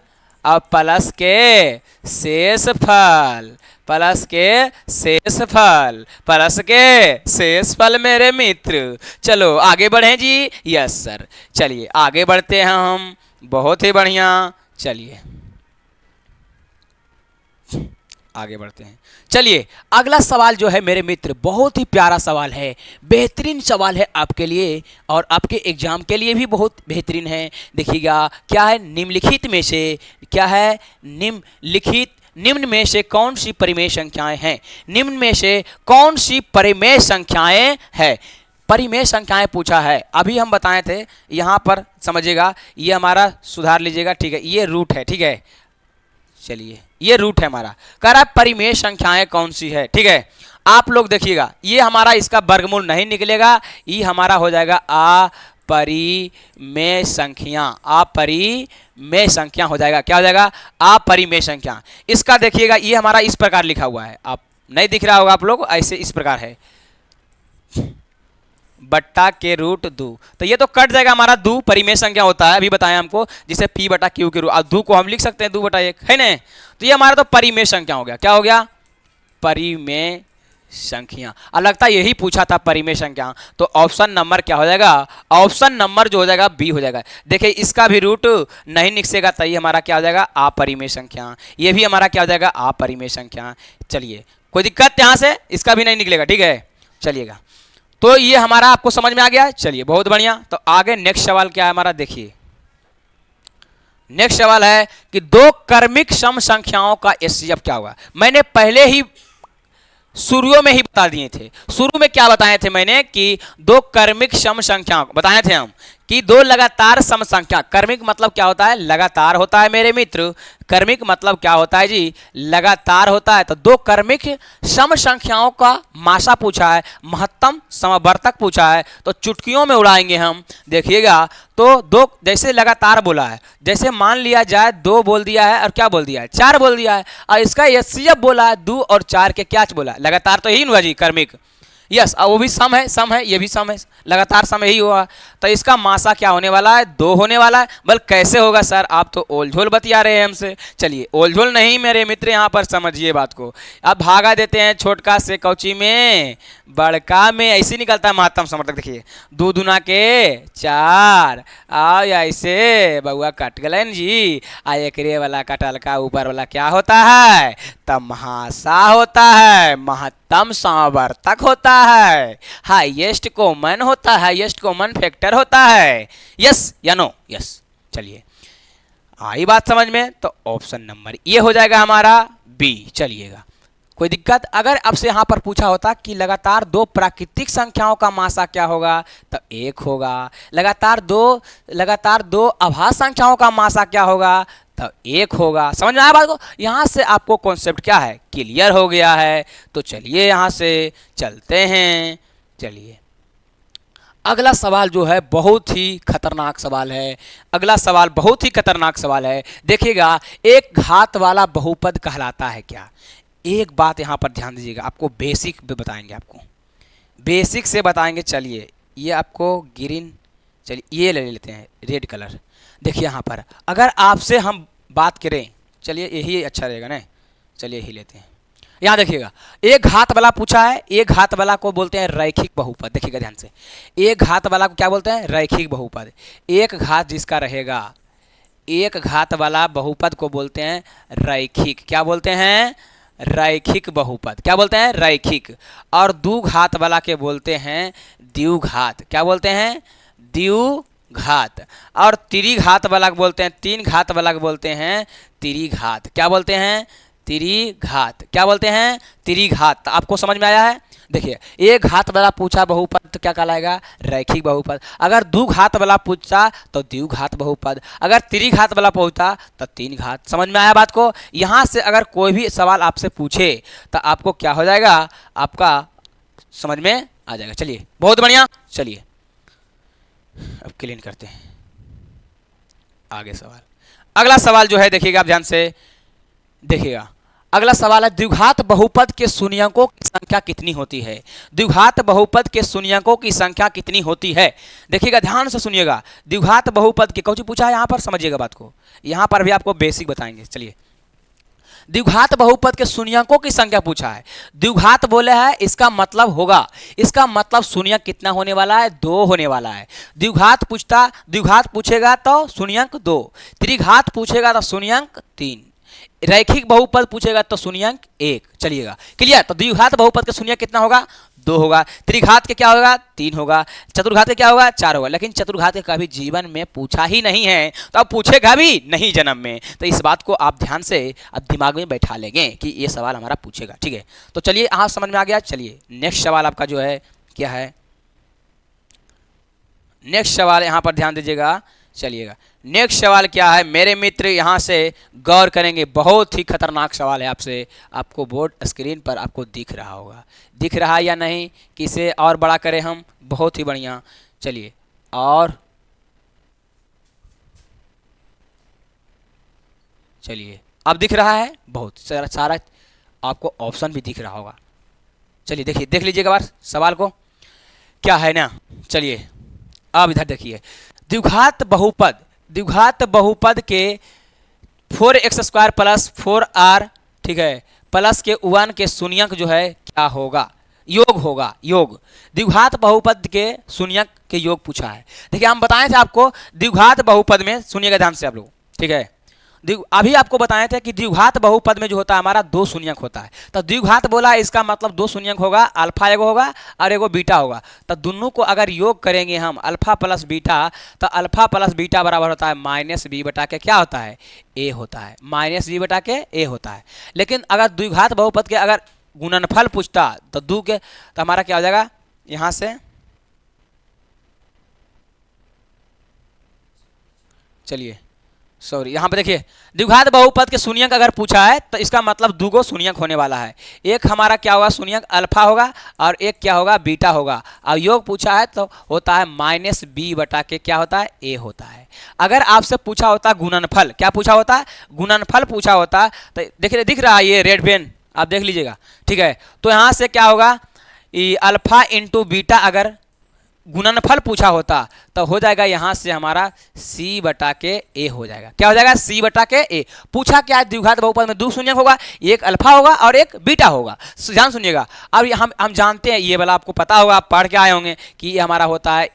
और प्लस के शेष फल, प्लस के शेष फल, प्लस के शेष फल मेरे मित्र। चलो आगे बढ़ें जी, यस सर। चलिए आगे बढ़ते हैं हम, बहुत ही बढ़िया। चलिए आगे बढ़ते हैं। चलिए अगला सवाल जो है मेरे मित्र बहुत ही प्यारा सवाल है, बेहतरीन सवाल है आपके लिए और आपके एग्जाम के लिए भी बहुत बेहतरीन है। देखिएगा क्या है, निम्नलिखित में से क्या है, निम्न में से कौन सी परिमेय संख्याएं हैं? निम्न में से कौन सी परिमेय संख्याएं हैं? परिमेय संख्याएं पूछा है, अभी हम बताए थे। यहां पर समझिएगा, ये हमारा सुधार लीजिएगा, ठीक है, ये रूट है, ठीक है। चलिए ये रूट है हमारा, कह रहा है परिमेय संख्याएं कौन सी है, ठीक है। आप लोग देखिएगा, ये हमारा इसका वर्गमूल नहीं निकलेगा, ये हमारा हो जाएगा अपरिमेय संख्या। अपरिमेय संख्या हो जाएगा, क्या हो जाएगा? अपरिमेय संख्या। इसका देखिएगा, ये हमारा इस प्रकार लिखा हुआ है, आप नहीं दिख रहा होगा आप लोग, ऐसे इस प्रकार है, बट्टा के रूट दो, तो ये तो कट जाएगा हमारा। दो परिमेय संख्या होता है, अभी बताया हमको, जिसे पी बटा क्यू के रूट, दो को हम लिख सकते हैं 2 बटा 1, है ना। तो ये हमारा तो परिमेय संख्या हो गया, क्या हो गया? परिमेय संख्या। और लगता है यही पूछा था परिमेय संख्या, तो ऑप्शन नंबर क्या हो जाएगा? ऑप्शन नंबर जो हो जाएगा बी हो जाएगा। देखिए इसका भी रूट नहीं निकसेगा, तो ये हमारा क्या हो जाएगा? अपरिमेय संख्या। ये भी हमारा क्या हो जाएगा? अपरिमेय संख्या। चलिए कोई दिक्कत यहाँ से? इसका भी नहीं निकलेगा, ठीक है। चलिएगा, तो ये हमारा आपको समझ में आ गया। चलिए बहुत बढ़िया। तो आगे नेक्स्ट सवाल क्या है हमारा, देखिए नेक्स्ट सवाल है कि दो क्रमिक सम संख्याओं का एचसीएफ क्या होगा? मैंने पहले ही शुरू में ही बता दिए थे। शुरू में क्या बताए थे मैंने कि दो क्रमिक सम संख्याओं बताए थे हम कि दो लगातार सम संख्या। क्रमिक मतलब क्या होता है? लगातार होता है मेरे मित्र। क्रमिक मतलब क्या होता है जी? लगातार होता है। तो दो क्रमिक सम संख्याओं का मासा पूछा है, महत्तम समवर्तक पूछा है, तो चुटकियों में उड़ाएंगे हम। देखिएगा, तो दो जैसे लगातार बोला है, जैसे मान लिया जाए 2 बोल दिया है और क्या बोल दिया है? 4 बोल दिया है, और इसका एचसीएफ बोला है 2 और 4 के क्या बोला? लगातार तो यही हुआ जी क्रमिक। यस, और वो भी सम है, ये भी सम है, लगातार सम ही हुआ। तो इसका मासा क्या होने वाला है? 2 होने वाला है। बल कैसे होगा सर? आप तो ओलझोल बतिया रहे हैं हमसे। चलिए ओलझोल नहीं मेरे मित्र, यहाँ पर समझिए बात को। अब भागा देते हैं छोटका से कौची में, बड़का में, ऐसे निकलता है महत्तम समवर्तक। देखिए 2 दूना के 4, आओ ऐसे बउआ कट गए जी। आ एकरे वाला कटल का ऊपर वाला क्या होता है? तमाशा होता है, महत्तम समवर्तक होता है, हाईएस्ट कॉमन होता है, हाईएस्ट कॉमन फैक्टर होता है। यस या नो? यस। चलिए आई बात समझ में, तो ऑप्शन नंबर ये हो जाएगा हमारा बी। चलिएगा कोई दिक्कत? अगर आपसे यहां पर पूछा होता कि लगातार 2 प्राकृतिक संख्याओं का मासा क्या होगा, तो 1 होगा। लगातार दो आभास संख्याओं का मासा क्या होगा, तो 1 होगा। समझ में आया बात को? यहां से आपको कॉन्सेप्ट क्या है? क्लियर हो गया है। तो चलिए यहां से चलते हैं। चलिए अगला सवाल जो है बहुत ही खतरनाक सवाल है। अगला सवाल बहुत ही खतरनाक सवाल है। देखिएगा, एक घात वाला बहुपद कहलाता है क्या? एक बात यहाँ पर ध्यान दीजिएगा, आपको बेसिक भी बताएंगे, आपको बेसिक से बताएंगे। चलिए ये आपको ग्रीन, चलिए ये ले लेते हैं रेड कलर। देखिए यहाँ पर अगर आपसे हम बात करें, चलिए यही अच्छा रहेगा ना, चलिए यही लेते हैं। यहाँ देखिएगा, एक घात वाला पूछा है। एक घात वाला को बोलते हैं रैखिक बहुपद। देखिएगा ध्यान से, एक घात वाला को क्या बोलते हैं? रैखिक बहुपद। एक घात जिसका रहेगा, एक घात वाला बहुपद को बोलते हैं रैखिक। क्या बोलते हैं? रैखिक बहुपद। क्या बोलते हैं? रैखिक। और द्विघात वाला के बोलते हैं द्विघात। क्या बोलते हैं? द्विघात। और त्रिघात वाला को बोलते हैं, 3 घात वाला को बोलते हैं त्रिघात। क्या बोलते हैं? त्रिघात। क्या बोलते हैं? त्रिघात। आपको समझ में आया है? देखिए एक घात वाला पूछा बहुपद तो क्या कहलाएगा? रैखिक बहुपद। अगर द्विघात वाला पूछा तो द्विघात बहुपद। अगर त्रिघात वाला पूछा तो 3 घात। समझ में आया बात को? यहाँ से अगर कोई भी सवाल आपसे पूछे तो आपको क्या हो जाएगा? आपका समझ में आ जाएगा। चलिए बहुत बढ़िया। चलिए अब क्लीन करते हैं आगे सवाल। अगला सवाल जो है देखिएगा, आप ध्यान से देखिएगा। अगला सवाल है, द्विघात बहुपद के शून्यकों की संख्या कितनी होती है? द्विघात बहुपद के शून्यकों की संख्या कितनी होती है? देखिएगा ध्यान से सुनिएगा। द्विघात बहुपद के कौन पूछा है यहाँ पर? समझिएगा बात को, यहाँ पर भी आपको बेसिक बताएंगे। चलिए द्विघात बहुपद के शून्यकों की संख्या पूछा है। द्विघात बोले है, इसका मतलब होगा, इसका मतलब शून्यक कितना होने वाला है, 2 होने वाला है। द्विघात पूछेगा तो शून्यक 2, त्रिघात पूछेगा तो शून्यक 3, रैखिक बहुपद पूछेगा तो शून्यक 1। चलिएगा क्लियर। तो द्विघात बहुपद के शून्यक कितना होगा, 2 होगा। त्रिघात के क्या होगा, 3 होगा। चतुर्घात के क्या होगा, 4 होगा। लेकिन चतुर्घात के कभी जीवन में पूछा ही नहीं है, तो अब पूछेगा भी नहीं जन्म में। तो इस बात को आप ध्यान से अब दिमाग में बैठा लेंगे कि ये सवाल हमारा पूछेगा। ठीक है, तो चलिए यहाँ समझ में आ गया। चलिए नेक्स्ट सवाल आपका जो है क्या है, नेक्स्ट सवाल यहाँ पर ध्यान दीजिएगा। चलिएगा नेक्स्ट सवाल क्या है मेरे मित्र, यहाँ से गौर करेंगे। बहुत ही खतरनाक सवाल है आपसे, आपको बोर्ड स्क्रीन पर आपको दिख रहा होगा, दिख रहा है या नहीं, कि इसे और बड़ा करें हम, बहुत ही बढ़िया। चलिए, और चलिए अब दिख रहा है, बहुत सारा आपको ऑप्शन भी दिख रहा होगा। चलिए देखिए, देख लीजिएगा बार सवाल को, क्या है ना। चलिए अब इधर देखिए, द्विघात बहुपद के 4x² प्लस 4r, ठीक है, प्लस के 1 के शून्यक जो है क्या होगा, योग होगा, योग। द्विघात बहुपद के शून्यक के योग पूछा है। देखिए हम बताए थे आपको द्विघात बहुपद में, सुनिएगा ध्यान से आप लोग, ठीक है। अभी आपको बताए थे कि द्विघात बहुपद में जो होता है हमारा 2 शून्यक होता है। तो द्विघात बोला, इसका मतलब 2 शून्यक होगा, अल्फा एगो होगा और एगो बीटा होगा। तो दोनों को अगर योग करेंगे हम, अल्फा प्लस बीटा, तो अल्फा प्लस बीटा बराबर होता है -b बटा के क्या होता है, a होता है, -b बटा के a होता है। लेकिन अगर द्विघात बहुपद के अगर गुणनफल पूछता तो 2 के, तो हमारा क्या हो जाएगा, यहाँ से चलिए सॉरी, यहाँ पे देखिए, द्विघात बहुपद के शून्यक अगर पूछा है तो इसका मतलब 2 गो शून्यक होने वाला है। एक हमारा क्या होगा, शून्यक अल्फा होगा और एक क्या होगा, बीटा होगा। और योग पूछा है तो होता है -b बटा के क्या होता है, a होता है। अगर आपसे पूछा होता गुणनफल, क्या पूछा होता, गुणनफल पूछा होता, तो देखिए दिख रहा है ये रेड पेन, आप देख लीजिएगा, ठीक है। तो यहाँ से क्या होगा, अल्फा इंटू बीटा अगर गुणनफल पूछा होता तो हो जाएगा यहाँ से हमारा c बटा के a हो जाएगा। क्या हो जाएगा, c बटा के a। पूछा क्या है, द्विघात बहुपद में 2 शून्यक होगा, एक अल्फा होगा और एक बीटा होगा। ध्यान सुनिएगा। अब हम जानते हैं, ये वाला आपको पता होगा, आप पढ़ के आए होंगे कि ये हमारा होता है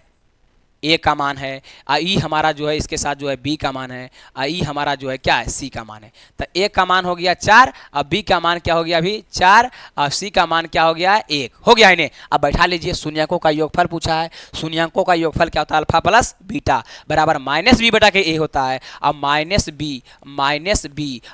a का मान है, ई हमारा जो है इसके साथ जो है b का मान है, ई हमारा जो है क्या है, c का मान है। तो a का मान हो गया 4 और b का मान क्या हो गया अभी 4 और c का मान क्या हो गया 1 हो गया इन्हें। अब बैठा लीजिए, शून्यकों का योगफल पूछा है। शून्यकों का योगफल क्या होता है, अल्फा प्लस बीटा बराबर -b बटा के a होता है। अब -b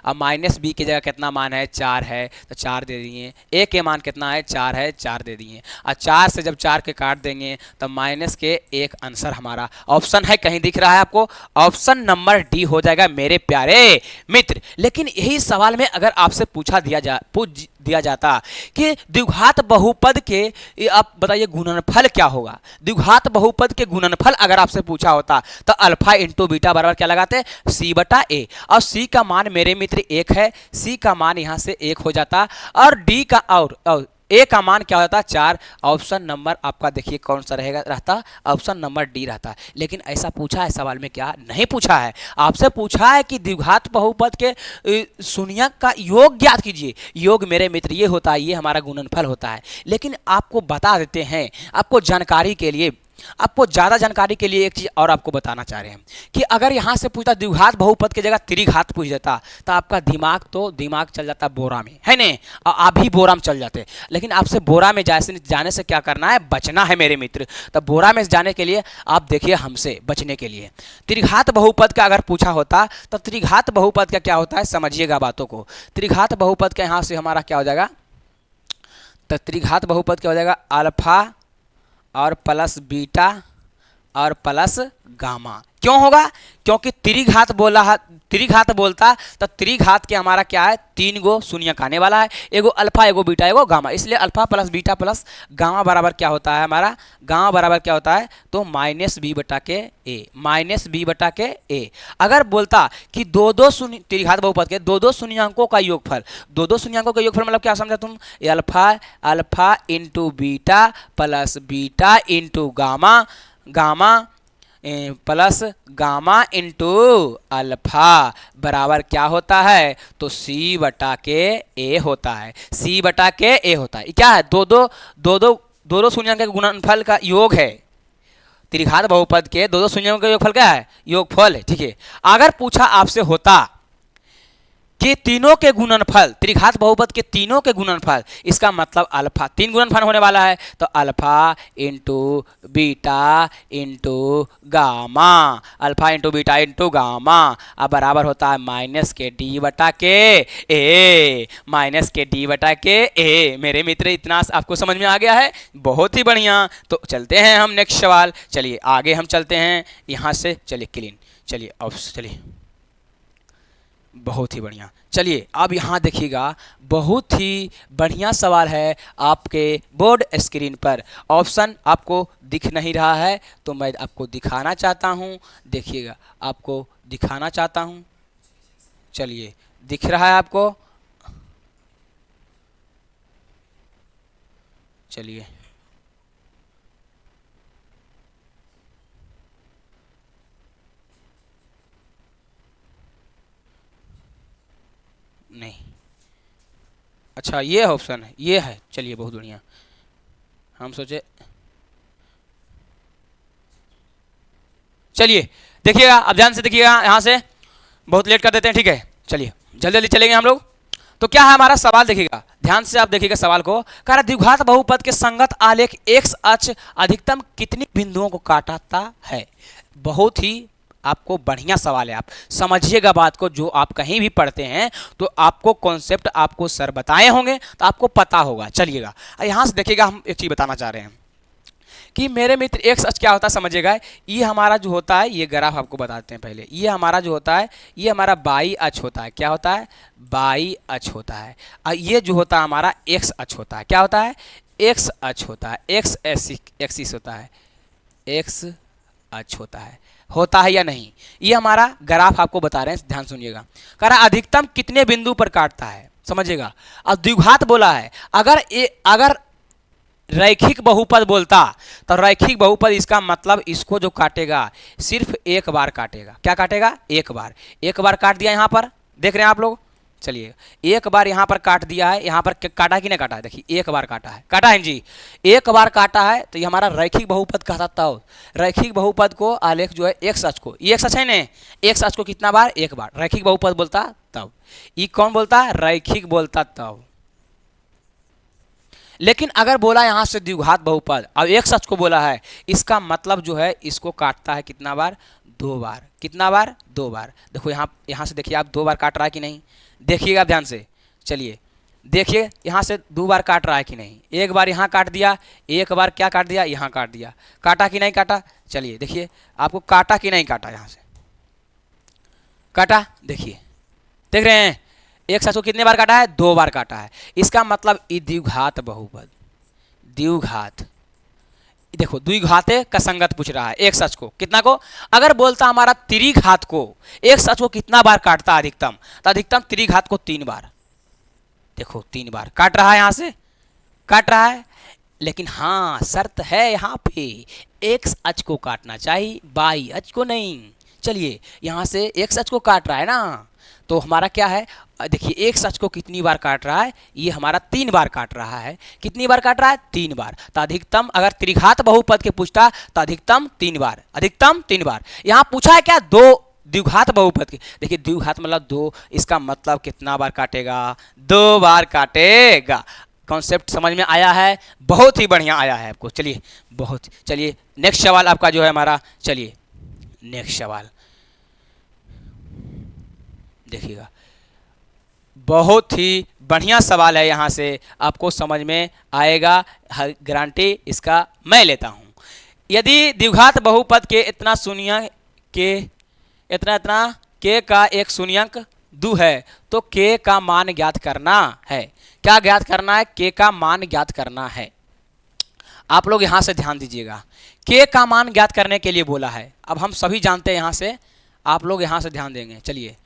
और -b की जगह कितना मान है, 4 है, तो 4 दे दिए। a के मान कितना है, 4 है, 4 दे दिए। और 4 से जब 4 के काट देंगे तो माइनस के 1 आंसर हमारा ऑप्शन है, कहीं दिख रहा है आपको, ऑप्शन नंबर डी हो जाएगा मेरे प्यारे मित्र। लेकिन यही सवाल में अगर आपसे पूछ दिया जाता कि द्विघात बहुपद के, आप बताइए गुणनफल क्या होगा, द्विघात बहुपद के गुणनफल अगर आपसे पूछा होता तो अल्फा इंटू बीटा बराबर क्या लगाते, c बटा a। और c का मान मेरे मित्र 1 है, c का मान यहां से 1 हो जाता और d का और ए का मान क्या होता है, 4। ऑप्शन नंबर आपका देखिए कौन सा रहता, ऑप्शन नंबर डी रहता। लेकिन ऐसा पूछा है सवाल में, क्या नहीं पूछा है, आपसे पूछा है कि द्विघात बहुपद के शून्यक का योग ज्ञात कीजिए। योग मेरे मित्र ये होता है, ये हमारा गुणनफल होता है। लेकिन आपको बता देते हैं, आपको जानकारी के लिए, आपको ज़्यादा जानकारी के लिए एक चीज़ और आपको बताना चाह रहे हैं कि अगर यहाँ से पूछता द्विघात बहुपद की जगह त्रिघात पूछ देता तो आपका दिमाग चल जाता बोरा में, है नहीं, और आप भी बोरा में चल जाते। लेकिन आपसे बोरा में जाने से क्या करना है, बचना है मेरे मित्र। तो बोरा में जाने के लिए आप देखिए, हमसे बचने के लिए त्रिघात बहुपद का अगर पूछा होता तो त्रिघात बहुपद का क्या होता है, समझिएगा बातों को। त्रिघात बहुपद का यहाँ से हमारा क्या हो जाएगा, तो त्रिघात बहुपद क्या हो जाएगा, अल्फा और प्लस बीटा और प्लस गामा। क्यों होगा, क्योंकि त्रिघात बोलता तो त्रिघात के हमारा क्या है, 3 गो शून्यक आने वाला है, एगो अल्फा एगो बीटा एगो गामा। इसलिए alpha plus beta plus gamma बराबर क्या होता है, हमारा गामा बराबर क्या होता है, तो -b बटा के a, -b बटा के a। अगर बोलता कि त्रिघात बहुपद के 2 शून्यकों का योगफल, 2 शून्यकों का योगफल मतलब क्या समझा तुम, alpha into beta plus beta into gamma plus gamma into alpha बराबर क्या होता है, तो सी बटा के ए होता है, सी बटा के ए होता है। क्या है, दो दो शून्याङ्क के गुणनफल का योग है। त्रिघात बहुपद के दो शून्यों का योगफल क्या है, योगफल है। ठीक है, अगर पूछा आपसे होता कि तीनों के गुणनफल, त्रिघात बहुपद के तीनों के गुणनफल, इसका मतलब अल्फा, तीन गुणनफल होने वाला है, तो alpha into beta into gamma, alpha into beta into gamma अब बराबर होता है माइनस के डी बटा के ए, माइनस के डी बटा के ए। मेरे मित्र इतना आपको समझ में आ गया है, बहुत ही बढ़िया। तो चलते हैं हम नेक्स्ट सवाल, चलिए आगे हम चलते हैं यहाँ से, चलिए क्लीन, चलिए अब चलिए, बहुत ही बढ़िया। चलिए अब यहाँ देखिएगा, बहुत ही बढ़िया सवाल है आपके बोर्ड स्क्रीन पर। ऑप्शन आपको दिख नहीं रहा है तो मैं आपको दिखाना चाहता हूँ, देखिएगा आपको दिखाना चाहता हूँ। चलिए दिख रहा है आपको, चलिए नहीं, अच्छा ये ऑप्शन है, ये है, चलिए बहुत बढ़िया। हम सोचे, चलिए देखिएगा, अब ध्यान से देखिएगा, यहाँ से बहुत लेट कर देते हैं। ठीक है, चलिए जल्दी जल्दी चलेंगे हम लोग। तो क्या है हमारा सवाल, देखिएगा ध्यान से, आप देखिएगा सवाल को। कह रहा द्विघात बहुपद के संगत आलेख एक्स अक्ष अधिकतम कितनी बिंदुओं को काटता है। बहुत ही आपको बढ़िया सवाल है, आप समझिएगा बात को। जो आप कहीं भी पढ़ते हैं तो आपको कॉन्सेप्ट आपको सर बताए होंगे तो आपको पता होगा। चलिएगा यहाँ से देखिएगा, हम एक चीज़ बताना चाह रहे हैं कि मेरे मित्र एक्स अक्ष क्या होता है, समझिएगा। ये हमारा जो होता है, ये ग्राफ आपको बताते हैं पहले। ये हमारा जो होता है, ये हमारा बाई अक्ष होता है। क्या होता है, बाई अक्ष होता है। और ये जो होता है हमारा एक्स अक्ष होता है। क्या होता है, एक्स अक्ष होता है, एक्स एक्सिस होता है, एक्स अक्ष होता है या नहीं। ये हमारा ग्राफ आपको बता रहे हैं, ध्यान सुनिएगा। कह रहा अधिकतम कितने बिंदु पर काटता है, समझिएगा। अब द्विघात बोला है, अगर रैखिक बहुपद बोलता तो रैखिक बहुपद इसका मतलब इसको जो काटेगा सिर्फ एक बार काटेगा। क्या काटेगा, एक बार काट दिया। यहाँ पर देख रहे हैं आप लोग, चलिए एक बार यहाँ पर काट दिया है। यहाँ पर काटा कि नहीं काटा है, देखिए एक बार काटा है जी, एक बार काटा है। तो ये हमारा रैखिक बहुपद कहता। तब रैखिक बहुपद को आलेख जो है एक्स अक्ष को, ये एक्स अक्ष है ना, एक्स अक्ष को कितना बार, एक बार रैखिक बहुपद बोलता तब। ये कौन बोलता, रैखिक बोलता तब। लेकिन अगर बोला यहाँ से द्विघात बहुपद, अब एक्स अक्ष को बोला है, इसका मतलब जो है इसको काटता है कितना बार, दो बार। कितना बार, दो बार। देखो यहाँ से देखिए आप, दो बार काट रहा है कि नहीं, देखिएगा ध्यान से। चलिए देखिए यहाँ से दो बार काट रहा है कि नहीं। एक बार यहाँ काट दिया, एक बार क्या काट दिया, यहाँ काट दिया। काटा कि नहीं काटा, चलिए देखिए आपको काटा कि नहीं काटा, यहाँ से काटा। देखिए देख रहे हैं, एक सच को कितने बार काटा है, दो बार काटा है। इसका मतलब द्विघात बहुपद, द्विघात, देखो द्विघाते का संगत पूछ रहा है एक सच को कितना को। अगर बोलता हमारा त्रिघात को, एक सच को कितना बार काटता अधिकतम, तो अधिकतम त्रिघात को 3 बार। देखो 3 बार काट रहा है, यहाँ से काट रहा है। लेकिन हाँ शर्त है यहाँ पे, एक्स अक्ष को काटना चाहिए, बाई अक्ष को नहीं। चलिए यहाँ से एक्स अक्ष को काट रहा है ना, तो हमारा क्या है, देखिए एक सच को कितनी बार काट रहा है, ये हमारा 3 बार काट रहा है। कितनी बार काट रहा है, 3 बार। तो अधिकतम अगर त्रिघात बहुपद के पूछता तो अधिकतम 3 बार, अधिकतम 3 बार। यहाँ पूछा है क्या, 2 द्विघात बहुपद के। देखिए द्विघात मतलब 2, इसका मतलब कितना बार काटेगा, 2 बार काटेगा। कॉन्सेप्ट समझ में आया है, बहुत ही बढ़िया आया है आपको। चलिए बहुत, चलिए नेक्स्ट सवाल आपका जो है हमारा, चलिए नेक्स्ट सवाल देखिएगा, बहुत ही बढ़िया सवाल है। यहाँ से आपको समझ में आएगा, गारंटी इसका मैं लेता हूँ। यदि द्विघात बहुपद के इतना शून्य के इतना के का एक शून्यंक दो है तो के का मान ज्ञात करना है। क्या ज्ञात करना है, के का मान ज्ञात करना है। आप लोग यहाँ से ध्यान दीजिएगा, के का मान ज्ञात करने के लिए बोला है। अब हम सभी जानते हैं, यहाँ से आप लोग यहाँ से ध्यान देंगे। चलिए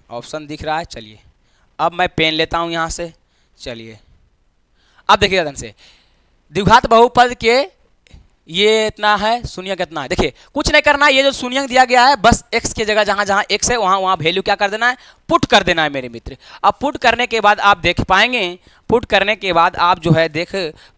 ऑप्शन दिख रहा है, चलिए अब मैं पेन लेता हूँ यहाँ से। चलिए अब देखिए ध्यान से, द्विघात बहुपद के ये इतना है, शून्य कितना है, देखिए कुछ नहीं करना है, ये जो शून्य दिया गया है बस x की जगह जहां जहां x है वहां वहां वैल्यू क्या कर देना है, पुट कर देना है मेरे मित्र। अब पुट करने के बाद आप देख पाएंगे, पुट करने के बाद आप जो है देख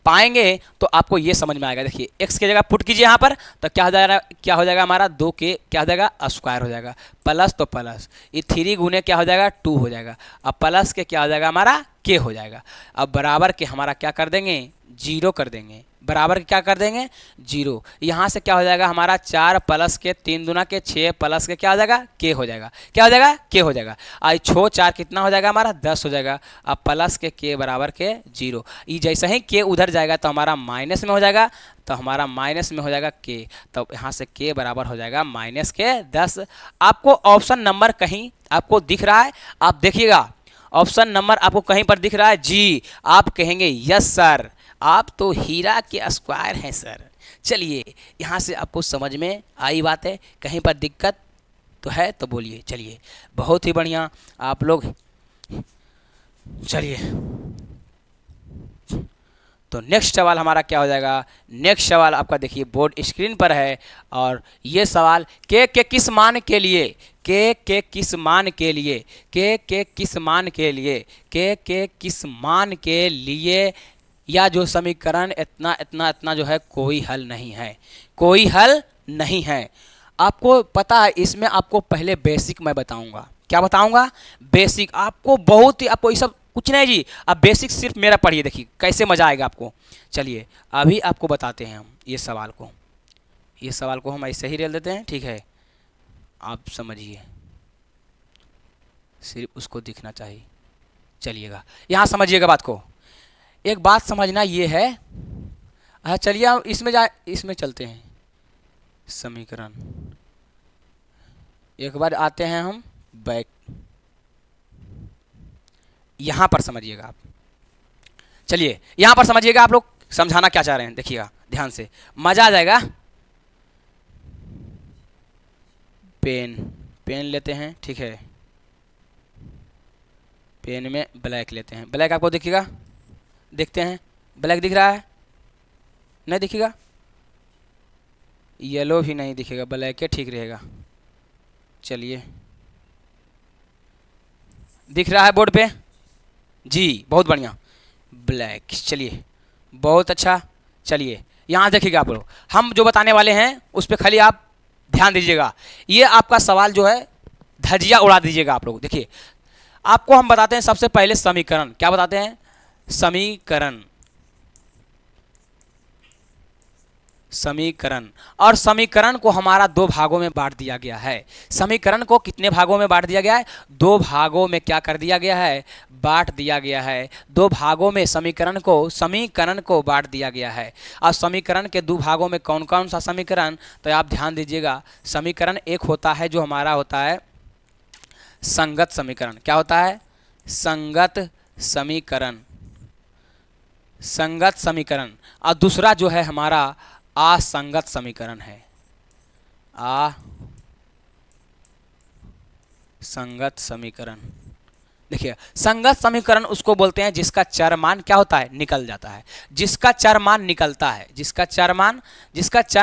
पाएंगे तो आपको ये समझ में आएगा। देखिए x की जगह पुट कीजिए यहाँ पर, तो क्या हो जाएगा, क्या हो जाएगा हमारा 2 के क्या हो जाएगा स्क्वायर हो जाएगा, प्लस तो प्लस ये 3 गुने क्या हो जाएगा 2 हो जाएगा, अब प्लस के क्या हो जाएगा हमारा k हो जाएगा। अब बराबर के हमारा क्या कर देंगे, 0 कर देंगे, बराबर क्या कर देंगे 0। यहाँ से क्या हो जाएगा हमारा 4 प्लस के 3 दूना के 6 प्लस के क्या हो जाएगा के हो जाएगा, क्या हो जाएगा के हो जाएगा। आई 6 4 कितना हो जाएगा हमारा 10 हो जाएगा। अब प्लस के बराबर के 0, ये जैसे ही के उधर जाएगा तो हमारा माइनस में हो जाएगा, तो हमारा माइनस में हो जाएगा के, तो यहाँ से के बराबर हो जाएगा माइनस के 10। आपको ऑप्शन नंबर कहीं आपको दिख रहा है, आप देखिएगा ऑप्शन नंबर आपको कहीं पर दिख रहा है जी, आप कहेंगे यस सर, आप तो हीरा के स्क्वायर हैं सर। चलिए यहाँ से आपको समझ में आई बात है, कहीं पर दिक्कत तो है तो बोलिए। चलिए बहुत ही बढ़िया आप लोग, चलिए तो नेक्स्ट सवाल हमारा क्या हो जाएगा, नेक्स्ट सवाल आपका देखिए बोर्ड स्क्रीन पर है, और ये सवाल के किस मान के लिए, के किस मान के लिए, के किस मान के लिए, के किस मान के लिए, या जो समीकरण इतना इतना इतना जो है कोई हल नहीं है, कोई हल नहीं है। आपको पता है इसमें आपको पहले बेसिक मैं बताऊंगा, क्या बताऊंगा, बेसिक आपको बहुत ही, आपको ये सब कुछ नहीं जी, आप बेसिक सिर्फ मेरा पढ़िए, देखिए कैसे मज़ा आएगा आपको। चलिए अभी आपको बताते हैं हम ये सवाल को, ये सवाल को हम ऐसे ही रेल देते हैं, ठीक है, आप समझिए, सिर्फ उसको दिखना चाहिए। चलिएगा यहाँ समझिएगा बात को, एक बात समझना ये है, हाँ चलिए हम इसमें चलते हैं समीकरण, एक बार आते हैं हम बैक, यहाँ पर समझिएगा आप, चलिए यहाँ पर समझिएगा, आप लोग समझाना क्या चाह रहे हैं देखिएगा ध्यान से, मजा आ जाएगा। पेन, पेन लेते हैं, ठीक है, पेन में ब्लैक लेते हैं, ब्लैक आपको दिखेगा, देखते हैं ब्लैक दिख रहा है, नहीं दिखेगा, येलो भी नहीं दिखेगा, ब्लैक है ठीक रहेगा। चलिए दिख रहा है बोर्ड पे जी, बहुत बढ़िया, ब्लैक, चलिए बहुत अच्छा। चलिए यहाँ देखिएगा आप लोग, हम जो बताने वाले हैं उस पर खाली आप ध्यान दीजिएगा, ये आपका सवाल जो है धजिया उड़ा दीजिएगा आप लोग। देखिए आपको हम बताते हैं सबसे पहले समीकरण, क्या बताते हैं, समीकरण, समीकरण, और समीकरण को हमारा 2 भागों में बांट दिया गया है। समीकरण को कितने भागों में बांट दिया गया है, 2 भागों में क्या कर दिया गया है, बांट दिया गया है, 2 भागों में समीकरण को बांट दिया गया है। और समीकरण के 2 भागों में कौन कौन सा समीकरण, तो आप ध्यान दीजिएगा, समीकरण एक होता है जो हमारा होता है संगत समीकरण, क्या होता है, संगत समीकरण, संगत समीकरण, और दूसरा जो है हमारा असंगत समीकरण है, असंगत समीकरण। देखिए संगत समीकरण उसको बोलते हैं जिसका चर मान क्या होता है, निकल जाता है, जिसका चर मान निकलता है, जिसका चर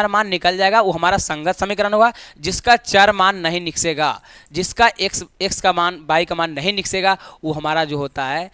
मान निकल जाएगा वो हमारा संगत समीकरण होगा। जिसका चर मान नहीं निकसेगा, जिसका x का मान y का मान नहीं निकसेगा, वो हमारा जो होता है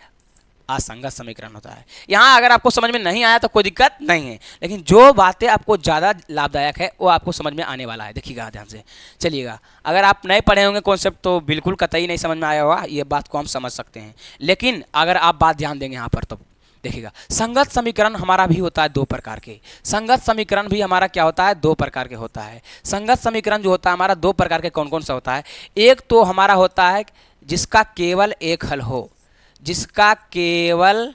असंगत समीकरण होता है। यहाँ अगर आपको समझ में नहीं आया तो कोई दिक्कत नहीं है, लेकिन जो बातें आपको ज़्यादा लाभदायक है वो आपको समझ में आने वाला है, देखिएगा ध्यान से। चलिएगा अगर आप नहीं पढ़े होंगे कॉन्सेप्ट तो बिल्कुल कतई नहीं समझ में आया होगा, ये बात को हम समझ सकते हैं, लेकिन अगर आप बात ध्यान देंगे यहाँ पर तो देखिएगा संगत समीकरण हमारा भी होता है 2 प्रकार के, संगत समीकरण भी हमारा क्या होता है 2 प्रकार के होता है। संगत समीकरण जो होता है हमारा 2 प्रकार के कौन कौन सा होता है, एक तो हमारा होता है जिसका केवल एक हल हो, जिसका केवल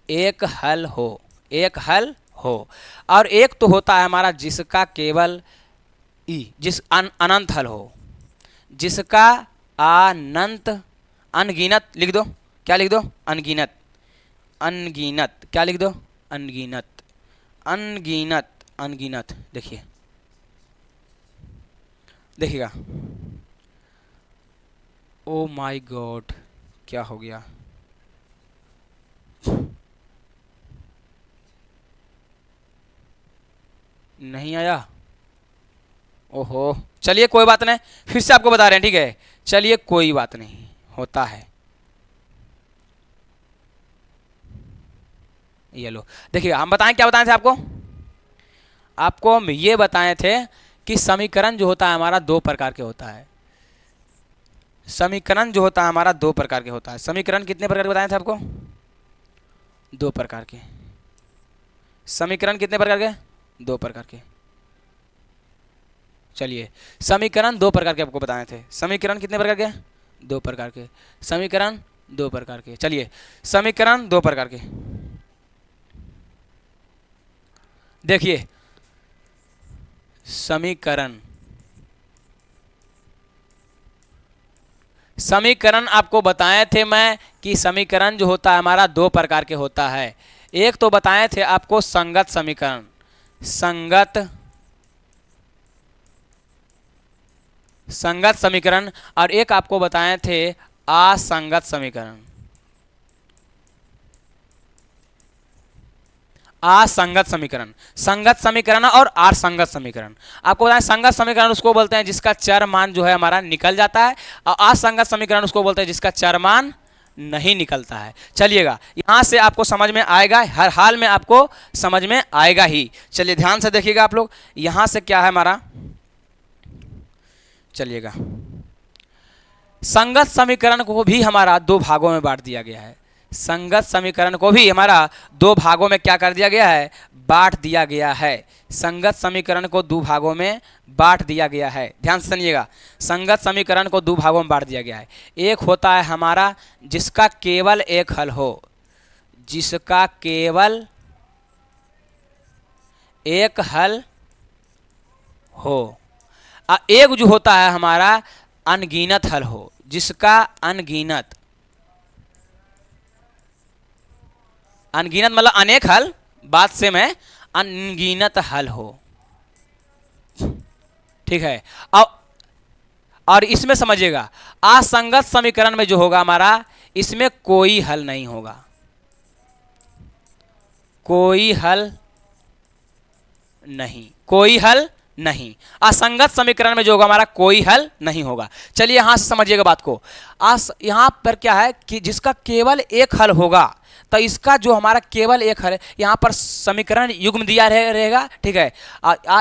एक हल हो, एक हल हो, और एक तो होता है हमारा जिसका केवल अनंत हल हो, जिसका अनंत, अनगिनत लिख दो, क्या लिख दो, अनगिनत, अनगिनत, क्या लिख दो, अनगिनत, अनगिनत, अनगिनत। देखिए देखिएगा, ओ माय गॉड क्या हो गया, नहीं आया, ओहो, चलिए कोई बात नहीं, फिर से आपको बता रहे हैं, ठीक है, चलिए कोई बात नहीं, होता है। ये लो, देखिए हम बताएं, क्या बताए थे आपको? आपको हम ये बताए थे कि समीकरण जो होता है हमारा दो प्रकार के होता है। समीकरण जो होता है हमारा दो प्रकार के होता है। समीकरण कितने प्रकार के बताए थे आपको? दो प्रकार के। समीकरण कितने प्रकार के? दो प्रकार के। चलिए, समीकरण दो प्रकार के आपको बताए थे। समीकरण कितने प्रकार के? दो प्रकार के। समीकरण दो प्रकार के। चलिए, समीकरण दो प्रकार के। देखिए, समीकरण आपको बताए थे मैं कि समीकरण जो होता है हमारा दो प्रकार के होता है। एक तो बताए थे आपको संगत समीकरण, संगत समीकरण, और एक आपको बताए थे असंगत समीकरण। असंगत समीकरण, संगत समीकरण और असंगत समीकरण। आपको बताएं, संगत समीकरण उसको बोलते हैं जिसका चर मान जो है हमारा निकल जाता है, और असंगत समीकरण उसको बोलते हैं जिसका चर मान नहीं निकलता है। चलिएगा, यहां से आपको समझ में आएगा, हर हाल में आपको समझ में आएगा ही। चलिए ध्यान से देखिएगा आप लोग, यहां से क्या है हमारा, चलिएगा, संगत समीकरण को भी हमारा दो भागों में बांट दिया गया है। संगत समीकरण को भी हमारा दो भागों में क्या कर दिया गया है? बांट दिया गया है। संगत समीकरण को दो भागों में बांट दिया गया है। ध्यान से सुनिएगा, संगत समीकरण को दो भागों में बांट दिया गया है। एक होता है हमारा जिसका केवल एक हल हो, जिसका केवल एक हल हो, और एक जो होता है हमारा अनगिनत हल हो, जिसका अनगिनत मतलब अनेक हल, बात से मैं अनगिनत हल हो, ठीक है। और इसमें समझिएगा, असंगत समीकरण में जो होगा हमारा, इसमें कोई हल नहीं होगा, कोई हल नहीं, कोई हल नहीं। असंगत समीकरण में जो होगा हमारा कोई हल नहीं होगा। चलिए यहां से समझिएगा बात को। यहां पर क्या है कि जिसका केवल एक हल होगा, तो इसका जो हमारा केवल एक हल है, यहाँ पर समीकरण युग्म दिया रहेगा, ठीक है।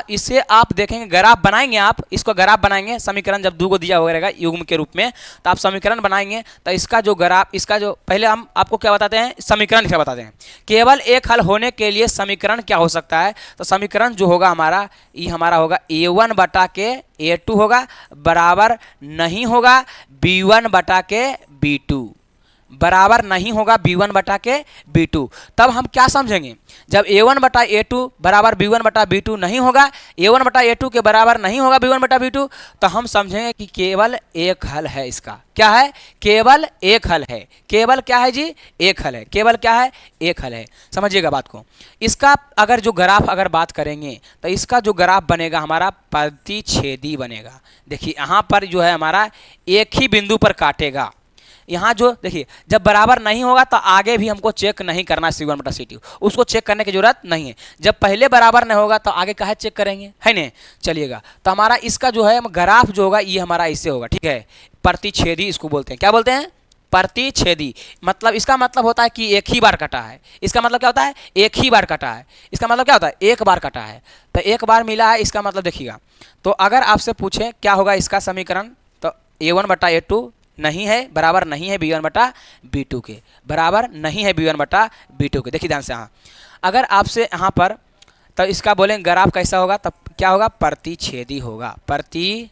इसे आप देखेंगे, ग्राफ बनाएंगे आप, इसको ग्राफ बनाएंगे, समीकरण जब दो को दिया हुआ रहेगा युग्म के रूप में, तो आप समीकरण बनाएंगे, तो इसका जो ग्राफ, इसका जो, पहले हम आपको क्या बताते हैं, समीकरण क्या बताते हैं। केवल एक हल होने के लिए समीकरण क्या हो सकता है, तो समीकरण जो होगा हमारा, ये हमारा होगा a1 बटा के a2 होगा, बराबर नहीं होगा b1 बटा के b2, बराबर नहीं होगा b1 बटा के b2। तब हम क्या समझेंगे, जब a1 बटा a2 बराबर b1 बटा b2 नहीं होगा, a1 बटा a2 के बराबर नहीं होगा b1 बटा b2, तो हम समझेंगे कि केवल एक हल है। इसका क्या है? केवल एक हल है। केवल क्या है जी? एक हल है। केवल क्या है? एक हल है। समझिएगा बात को। इसका अगर जो ग्राफ अगर बात करेंगे, तो इसका जो ग्राफ बनेगा हमारा प्रतिच्छेदी बनेगा। देखिए यहाँ पर जो है हमारा एक ही बिंदु पर काटेगा। यहाँ जो देखिए, जब बराबर नहीं होगा तो आगे भी हमको चेक नहीं करना C1 बटा C2, उसको चेक करने की जरूरत नहीं है। जब पहले बराबर नहीं होगा तो आगे काहे चेक करेंगे, है नहीं। चलिएगा, तो हमारा इसका जो है ग्राफ जो होगा ये हमारा इससे होगा, ठीक है। प्रतिच्छेदी इसको बोलते हैं। क्या बोलते हैं? प्रतिच्छेदी। मतलब इसका मतलब होता है कि एक ही बार कटा है। इसका मतलब क्या होता है? एक ही बार कटा है। इसका मतलब क्या होता है? एक बार कटा है, तो एक बार मिला है, इसका मतलब देखिएगा। तो अगर आपसे पूछें क्या होगा इसका समीकरण, तो a1 बटा a2 नहीं है, बराबर नहीं है b1 बटा b2 के, बराबर नहीं है b1 बटा b2 के। देखिए ध्यान से, हाँ, अगर आपसे यहाँ पर, तो इसका बोलेंगे ग्राफ कैसा होगा, तब क्या होगा? प्रतिच्छेदी होगा। प्रतिच्छेदी,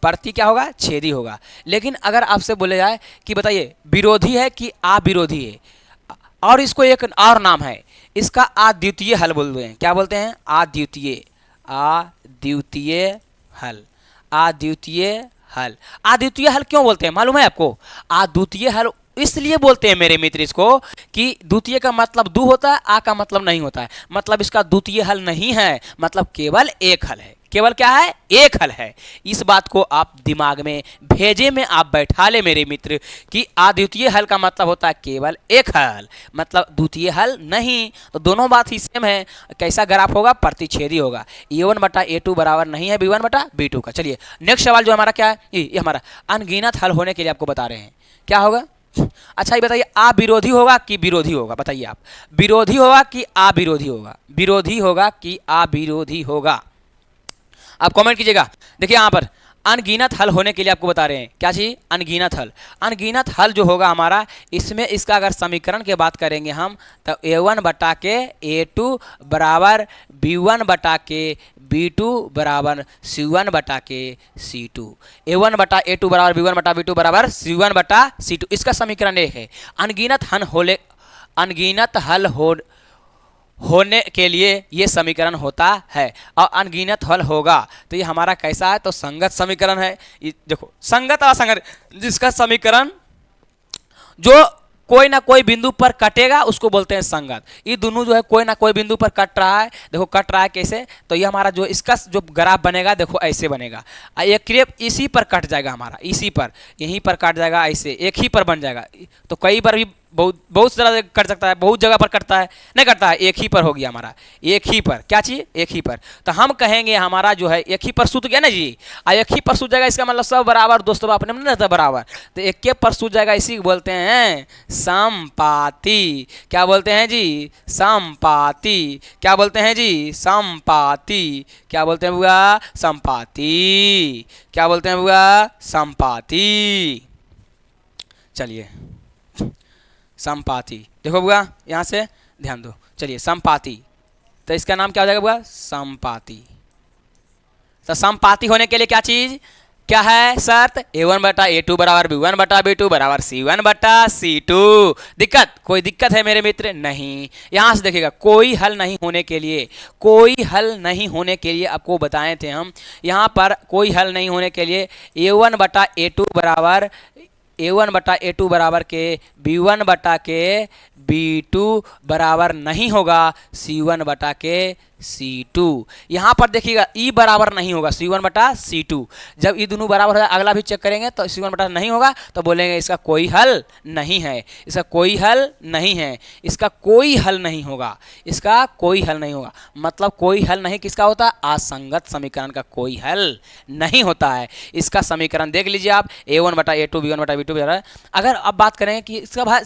प्रति क्या होगा? छेदी होगा। लेकिन अगर आपसे बोले जाए कि बताइए विरोधी है कि अविरोधी है, और इसको एक और नाम है, इसका अद्वितीय हल बोलते हैं। क्या बोलते हैं? अद्वितीय, अद्वितीय हल। अद्वितीय हल। अद्वितीय हल क्यों बोलते हैं मालूम है आपको? अद्वितीय हल इसलिए बोलते हैं मेरे मित्र इसको कि द्वितीय का मतलब दो होता है, आ का मतलब नहीं होता है, मतलब इसका द्वितीय हल नहीं है, मतलब केवल एक हल है। केवल क्या है, एक हल है। इस बात को आप दिमाग में भेजे में आप बैठा ले मेरे मित्र कि अद्वितीय हल का मतलब होता है केवल एक हल, मतलब द्वितीय हल नहीं। तो दोनों बात ही सेम है। कैसा ग्राफ होगा, प्रतिच्छेदी होगा। a1 बटा a2 बराबर नहीं है b1 बटा b2 का। चलिए नेक्स्ट सवाल जो हमारा क्या है, ये हमारा अनगिनत हल होने के लिए आपको बता रहे हैं क्या होगा। अच्छा ये बताइए, अविरोधी होगा कि विरोधी होगा, बताइए आप, विरोधी होगा कि अविरोधी होगा, विरोधी होगा कि अविरोधी होगा, आप कमेंट कीजिएगा। देखिए यहाँ पर अनगिनत हल होने के लिए आपको बता रहे हैं क्या चीज, अनगिनत हल। अनगिनत हल जो होगा हमारा, इसमें इसका अगर समीकरण की बात करेंगे हम, तो a1 बटा के a2 बराबर b1 बटा के b2 बराबर c1 बटा के c2, a1 बटा a2 बराबर b1 बटा b2 बराबर c1 बटा c2, इसका समीकरण एक है। अनगिनत हल होने के लिए ये समीकरण होता है, और अनगिनत हल होगा तो ये हमारा कैसा है, तो संगत समीकरण है। देखो संगत और असंगत, जिसका समीकरण जो कोई ना कोई बिंदु पर कटेगा उसको बोलते हैं संगत। ये दोनों जो है कोई ना कोई बिंदु पर कट रहा है, देखो कट रहा है कैसे, तो ये हमारा जो इसका जो ग्राफ बनेगा देखो ऐसे बनेगा, ये क्रेप इसी पर कट जाएगा हमारा, इसी पर यहीं पर कट जाएगा, ऐसे एक ही पर बन जाएगा। तो कई बार भी बहुत तरह से कट सकता है, बहुत जगह पर कटता है, नहीं कटता है, एक ही पर हो गया हमारा, एक ही पर, क्या चाहिए, एक ही पर। तो हम कहेंगे हमारा जो है एक ही पर सूत गया ना जी, एक ही पर सूत जाएगा, इसका मतलब सब बराबर दोस्तों, अपने में रहता बराबर, तो एक के पर सूत जाएगा, इसी को बोलते हैं समपाती। क्या बोलते हैं जी, समपाती। क्या बोलते हैं जी, समपाती। क्या बोलते हैं बुआ, समपाती। क्या बोलते हैं बुआ, समपाती। चलिए समपाती, देखो बुआ यहाँ से ध्यान दो, चलिए समपाती, तो इसका नाम क्या हो जाएगा बुआ, समपाती। तो समपाती होने के लिए क्या चीज, क्या है शर्त, a1 बटा a2 बराबर b1 बटा b2 बराबर c1 बटा c2। दिक्कत, कोई दिक्कत है मेरे मित्र, नहीं। यहां से देखिएगा, कोई हल नहीं होने के लिए, कोई हल नहीं होने के लिए आपको बताए थे हम, यहां पर कोई हल नहीं होने के लिए a1 बटा a2 बराबर के b1 बटा के b2 बराबर नहीं होगा c1 बटा के c2। यहाँ पर देखिएगा ई बराबर नहीं होगा c1 बटा c2, जब ये दोनों बराबर हो अगला भी चेक करेंगे तो c1 बटा नहीं होगा, तो बोलेंगे इसका कोई हल नहीं है, इसका कोई हल नहीं है, इसका कोई हल नहीं होगा, इसका कोई हल नहीं होगा। मतलब कोई हल नहीं किसका होता है, असंगत समीकरण का कोई हल नहीं होता है। इसका समीकरण देख लीजिए आप, a1 बटा a2 b1 बटा b2। अगर अब बात करें कि इसका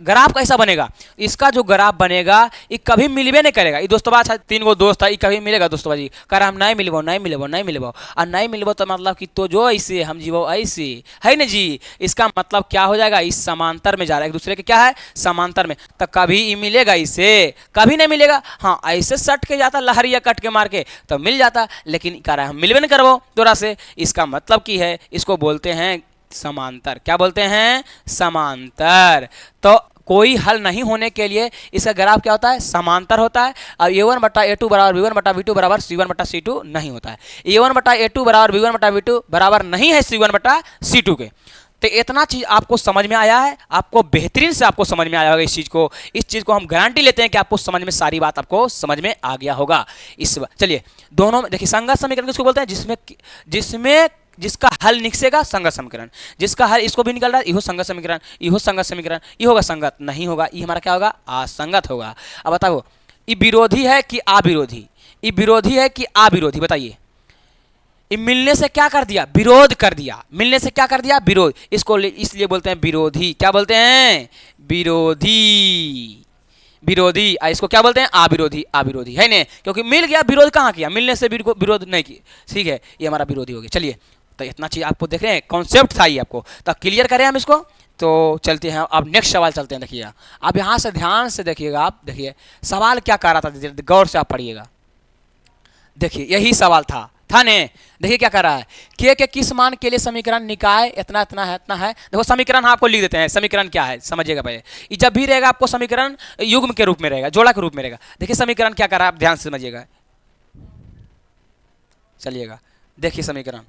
ग्राफ कैसा बनेगा, इसका जो ग्राफ बनेगा ये कभी मिलबे नहीं करेगा। ये दोस्तों बात 3 गो दोस्त है, ये कभी मिलेगा दोस्तों बाजी, कर हम नहीं मिलबो नहीं मिलबो नहीं मिलबो, और नहीं मिलबो तो मतलब कि तो जो ऐसे हम जीवो ऐसे है ना जी। इसका मतलब क्या हो जाएगा, इस समांतर में जा रहा है, एक दूसरे के क्या है, समांतर में, तो कभी ये मिलेगा, इसे कभी नहीं मिलेगा। हाँ ऐसे सट के जाता लहरिया कट के मार के तो मिल जाता, लेकिन कह रहा है हम मिलबे नहीं करबो दोरा से। इसका मतलब की है, इसको बोलते हैं समांतर। क्या बोलते हैं, समांतर। तो कोई हल नहीं होने के लिए इसका ग्राफ क्या होता है, समांतर होता है। और a1 बटा a2 बराबर b1 बटा b2 बराबर c1 बटा c2 नहीं होता है। a1 बटा a2 बराबर b1 बटा b2 बराबर नहीं है c1 बटा c2 के। तो इतना चीज आपको समझ में आया है, आपको बेहतरीन से आपको समझ में आया होगा इस चीज को हम गारंटी लेते हैं कि आपको समझ में सारी बात आपको समझ में आ गया होगा। इस चलिए दोनों में देखिए, संगत समीकरण किसको बोलते हैं, जिसका हल निकसेगा संगत समीकरण, जिसका हल इसको भी निकल रहा है इहो संगत समीकरण, इहो संगत समीकरण, ये होगा संगत नहीं होगा, ये हमारा क्या होगा, असंगत होगा। अब बताओ ये विरोधी है कि अविरोधी, ये विरोधी है कि अविरोधी, बताइए। ये मिलने से क्या कर दिया, विरोध कर दिया, मिलने से क्या कर दिया, विरोध। इसको इसलिए बोलते हैं विरोधी। क्या बोलते हैं, विरोधी। विरोधी, इसको क्या बोलते हैं, अविरोधी। अविरोधी है ना, क्योंकि मिल गया, विरोध कहाँ किया, मिलने से विरोध नहीं किया, ठीक है, ये हमारा विरोधी हो गया। चलिए तो इतना चीज आपको देख रहे हैं, कॉन्सेप्ट था ये आपको, तो क्लियर करें हम इसको। तो चलते हैं अब नेक्स्ट सवाल चलते हैं। देखिए आप यहाँ से ध्यान से देखिएगा, आप देखिए सवाल क्या कह रहा था, गौर से आप पढ़िएगा। देखिए यही सवाल था ने, देखिए क्या कर रहा है, के किस मान के लिए समीकरण निकाय इतना इतना है इतना है। देखो समीकरण आपको लिख देते हैं, समीकरण क्या है समझिएगा पहले। ये जब भी रहेगा आपको समीकरण युग्म के रूप में रहेगा, जोड़ा के रूप में रहेगा। देखिए समीकरण क्या कर रहा है, आप ध्यान से समझिएगा, चलिएगा देखिए समीकरण।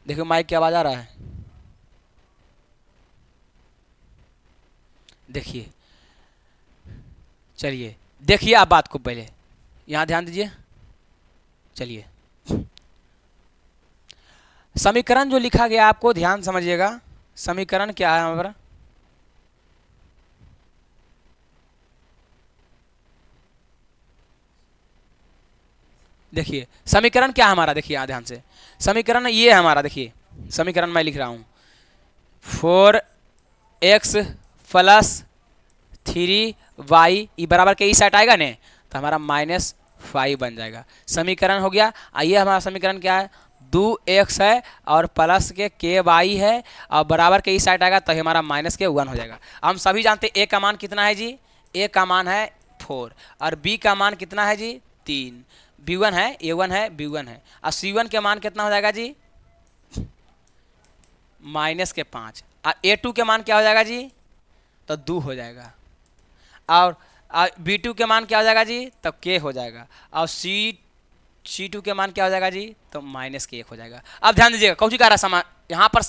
देखिए माइक की आवाज आ रहा है, देखिए चलिए देखिए आप बात को पहले यहाँ ध्यान दीजिए। चलिए समीकरण जो लिखा गया आपको ध्यान समझिएगा, समीकरण क्या है हमारा, देखिए समीकरण क्या है हमारा, देखिए यहाँ ध्यान से, समीकरण ये है हमारा, देखिए समीकरण मैं लिख रहा हूँ 4x प्लस 3y ये बराबर के इस साइड आएगा ने तो हमारा -5 बन जाएगा। समीकरण हो गया। आइए हमारा समीकरण क्या है, 2x है और प्लस के y है और बराबर के इस साइड आएगा तो हमारा -1 हो जाएगा। हम सभी जानते हैं a का मान कितना है जी, a का मान है 4 और b का मान कितना है जी 3, b1 है, a1 है, b1 है और c1 के मान कितना हो जाएगा जी -5 और a2 के मान क्या हो जाएगा जी तो 2 हो जाएगा और b2 के मान क्या हो जाएगा जी तब k हो जाएगा और C2 के मान क्या हो जाएगा जी तो -1 हो जाएगा। अब ध्यान दीजिएगा कौन सी कह रहा समा यहाँ पर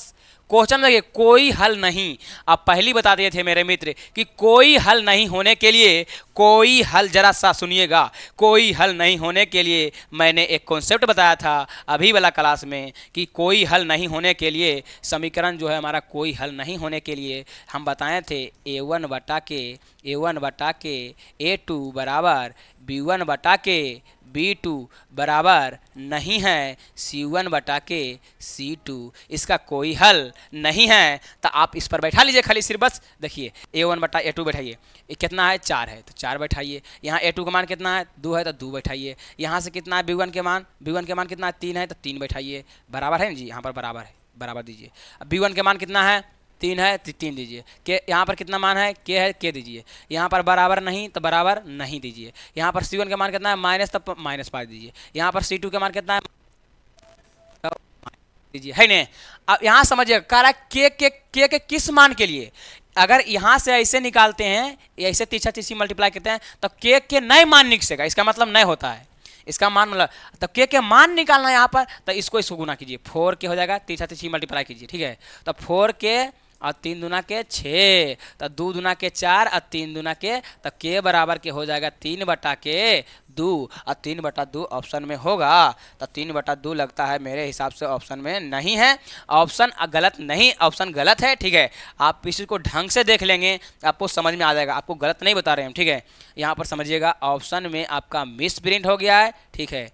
क्वेश्चन देखिए कोई हल नहीं। आप पहली बता दिए थे मेरे मित्र कि कोई हल नहीं होने के लिए, कोई हल जरा सा सुनिएगा, कोई हल नहीं होने के लिए मैंने एक कॉन्सेप्ट बताया था अभी वाला क्लास में कि कोई हल नहीं होने के लिए समीकरण जो है हमारा कोई हल नहीं होने के लिए हम बताए थे a1 बटा के a2 बराबर b1 बटा के b2 बराबर नहीं है c1 बटा के c2, इसका कोई हल नहीं है। तो आप इस पर बैठा लीजिए खाली सिर्फ बस देखिए a1 बटा a2 बैठाइए, कितना है 4 है तो 4 बैठाइए, यहाँ a2 का मान कितना है 2 है तो 2 बैठाइए, यहाँ से कितना है b1 के मान कितना है 3 है तो 3 बैठाइए, बराबर है जी, यहाँ पर बराबर है, बराबर दीजिए। अब b1 के मान कितना है 3 है तो 3 दीजिए, के यहाँ पर कितना मान है के दीजिए, यहाँ पर बराबर नहीं तो बराबर नहीं दीजिए, यहाँ पर c1 का मान कितना है माइनस तो -5 दीजिए, यहाँ पर c2 का मान कितना है दीजिए, है नहीं। अब यहाँ समझिए कह रहा है के किस मान के लिए, अगर यहाँ से ऐसे निकालते हैं ऐसे तीसरा तीसरी मल्टीप्लाई करते हैं तो के नए मान निकलेगा, इसका मतलब नए होता है, इसका मान मतलब तो के मान निकालना है यहाँ पर तो इसको गुना कीजिए 4 के हो जाएगा, तीसरा तीसरी मल्टीप्लाई कीजिए, ठीक है। तो 4 के और 3 दूना के 6 तो 2 दूना के 4 और 3 दूना के तो के बराबर के हो जाएगा 3 बटा के 2 और 3 बटा 2 ऑप्शन में होगा तो 3 बटा 2 लगता है मेरे हिसाब से ऑप्शन में नहीं है, ऑप्शन गलत नहीं, ऑप्शन गलत है, ठीक है। आप इसी को ढंग से देख लेंगे आपको समझ में आ जाएगा, आपको गलत नहीं बता रहे हैं, ठीक है। यहाँ पर समझिएगा ऑप्शन में आपका मिस प्रिंट हो गया है, ठीक है।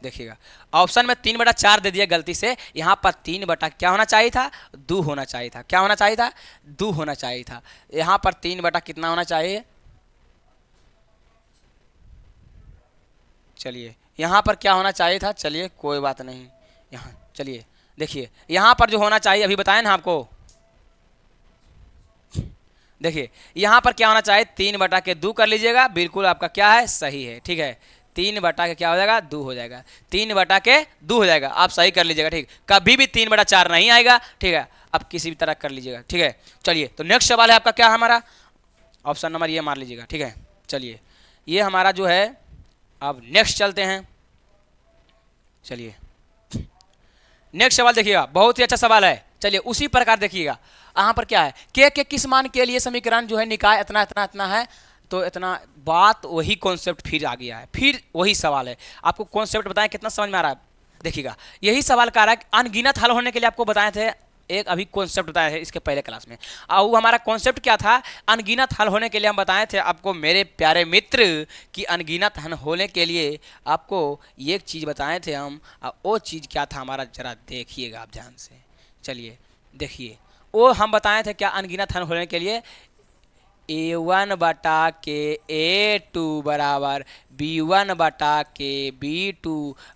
देखिएगा ऑप्शन में 3 बटा 4 दे दिया गलती से, यहाँ पर 3 बटा क्या होना चाहिए था 2 होना चाहिए था, क्या होना चाहिए था 2 होना चाहिए था, यहाँ पर 3 बटा कितना होना चाहिए, चलिए यहाँ पर क्या होना चाहिए था, चलिए कोई बात नहीं, यहाँ चलिए देखिए यहाँ पर जो होना चाहिए अभी बताएं ना आपको, देखिए यहाँ पर क्या होना चाहिए 3 बटा के 2 कर लीजिएगा, बिल्कुल आपका क्या है सही है, ठीक है। 3 बटा के क्या हो जाएगा 2 हो जाएगा, 3 बटा के 2 हो जाएगा, आप सही कर लीजिएगा, ठीक। कभी भी 3 बटा 4 नहीं आएगा, ठीक है, आप किसी भी तरह कर लीजिएगा, ठीक है। चलिए तो नेक्स्ट सवाल है आपका क्या है हमारा, ऑप्शन नंबर ये मार लीजिएगा, ठीक है। चलिए ये हमारा जो है अब नेक्स्ट चलते हैं, चलिए नेक्स्ट सवाल देखिएगा, बहुत ही अच्छा सवाल है, चलिए उसी प्रकार देखिएगा। यहाँ पर क्या है के किस मान के लिए समीकरण जो है निकाय इतना इतना इतना है, तो इतना बात वही कॉन्सेप्ट फिर आ गया है, फिर वही सवाल है। आपको कॉन्सेप्ट बताएं कितना समझ में आ रहा है, देखिएगा यही सवाल कह रहा है कि अनगिनत हल होने के लिए आपको बताए थे, एक अभी कॉन्सेप्ट बताया है इसके पहले क्लास में, और वो हमारा कॉन्सेप्ट क्या था अनगिनत हल होने के लिए हम बताए थे आपको मेरे प्यारे मित्र कि अनगिनत हल होने के लिए आपको एक चीज़ बताए थे हम, और वो चीज़ क्या था हमारा जरा देखिएगा आप ध्यान से, चलिए देखिए वो हम बताए थे क्या अनगिनत हल होने के लिए a1 बटा के a2 बराबर b1 बटा के b2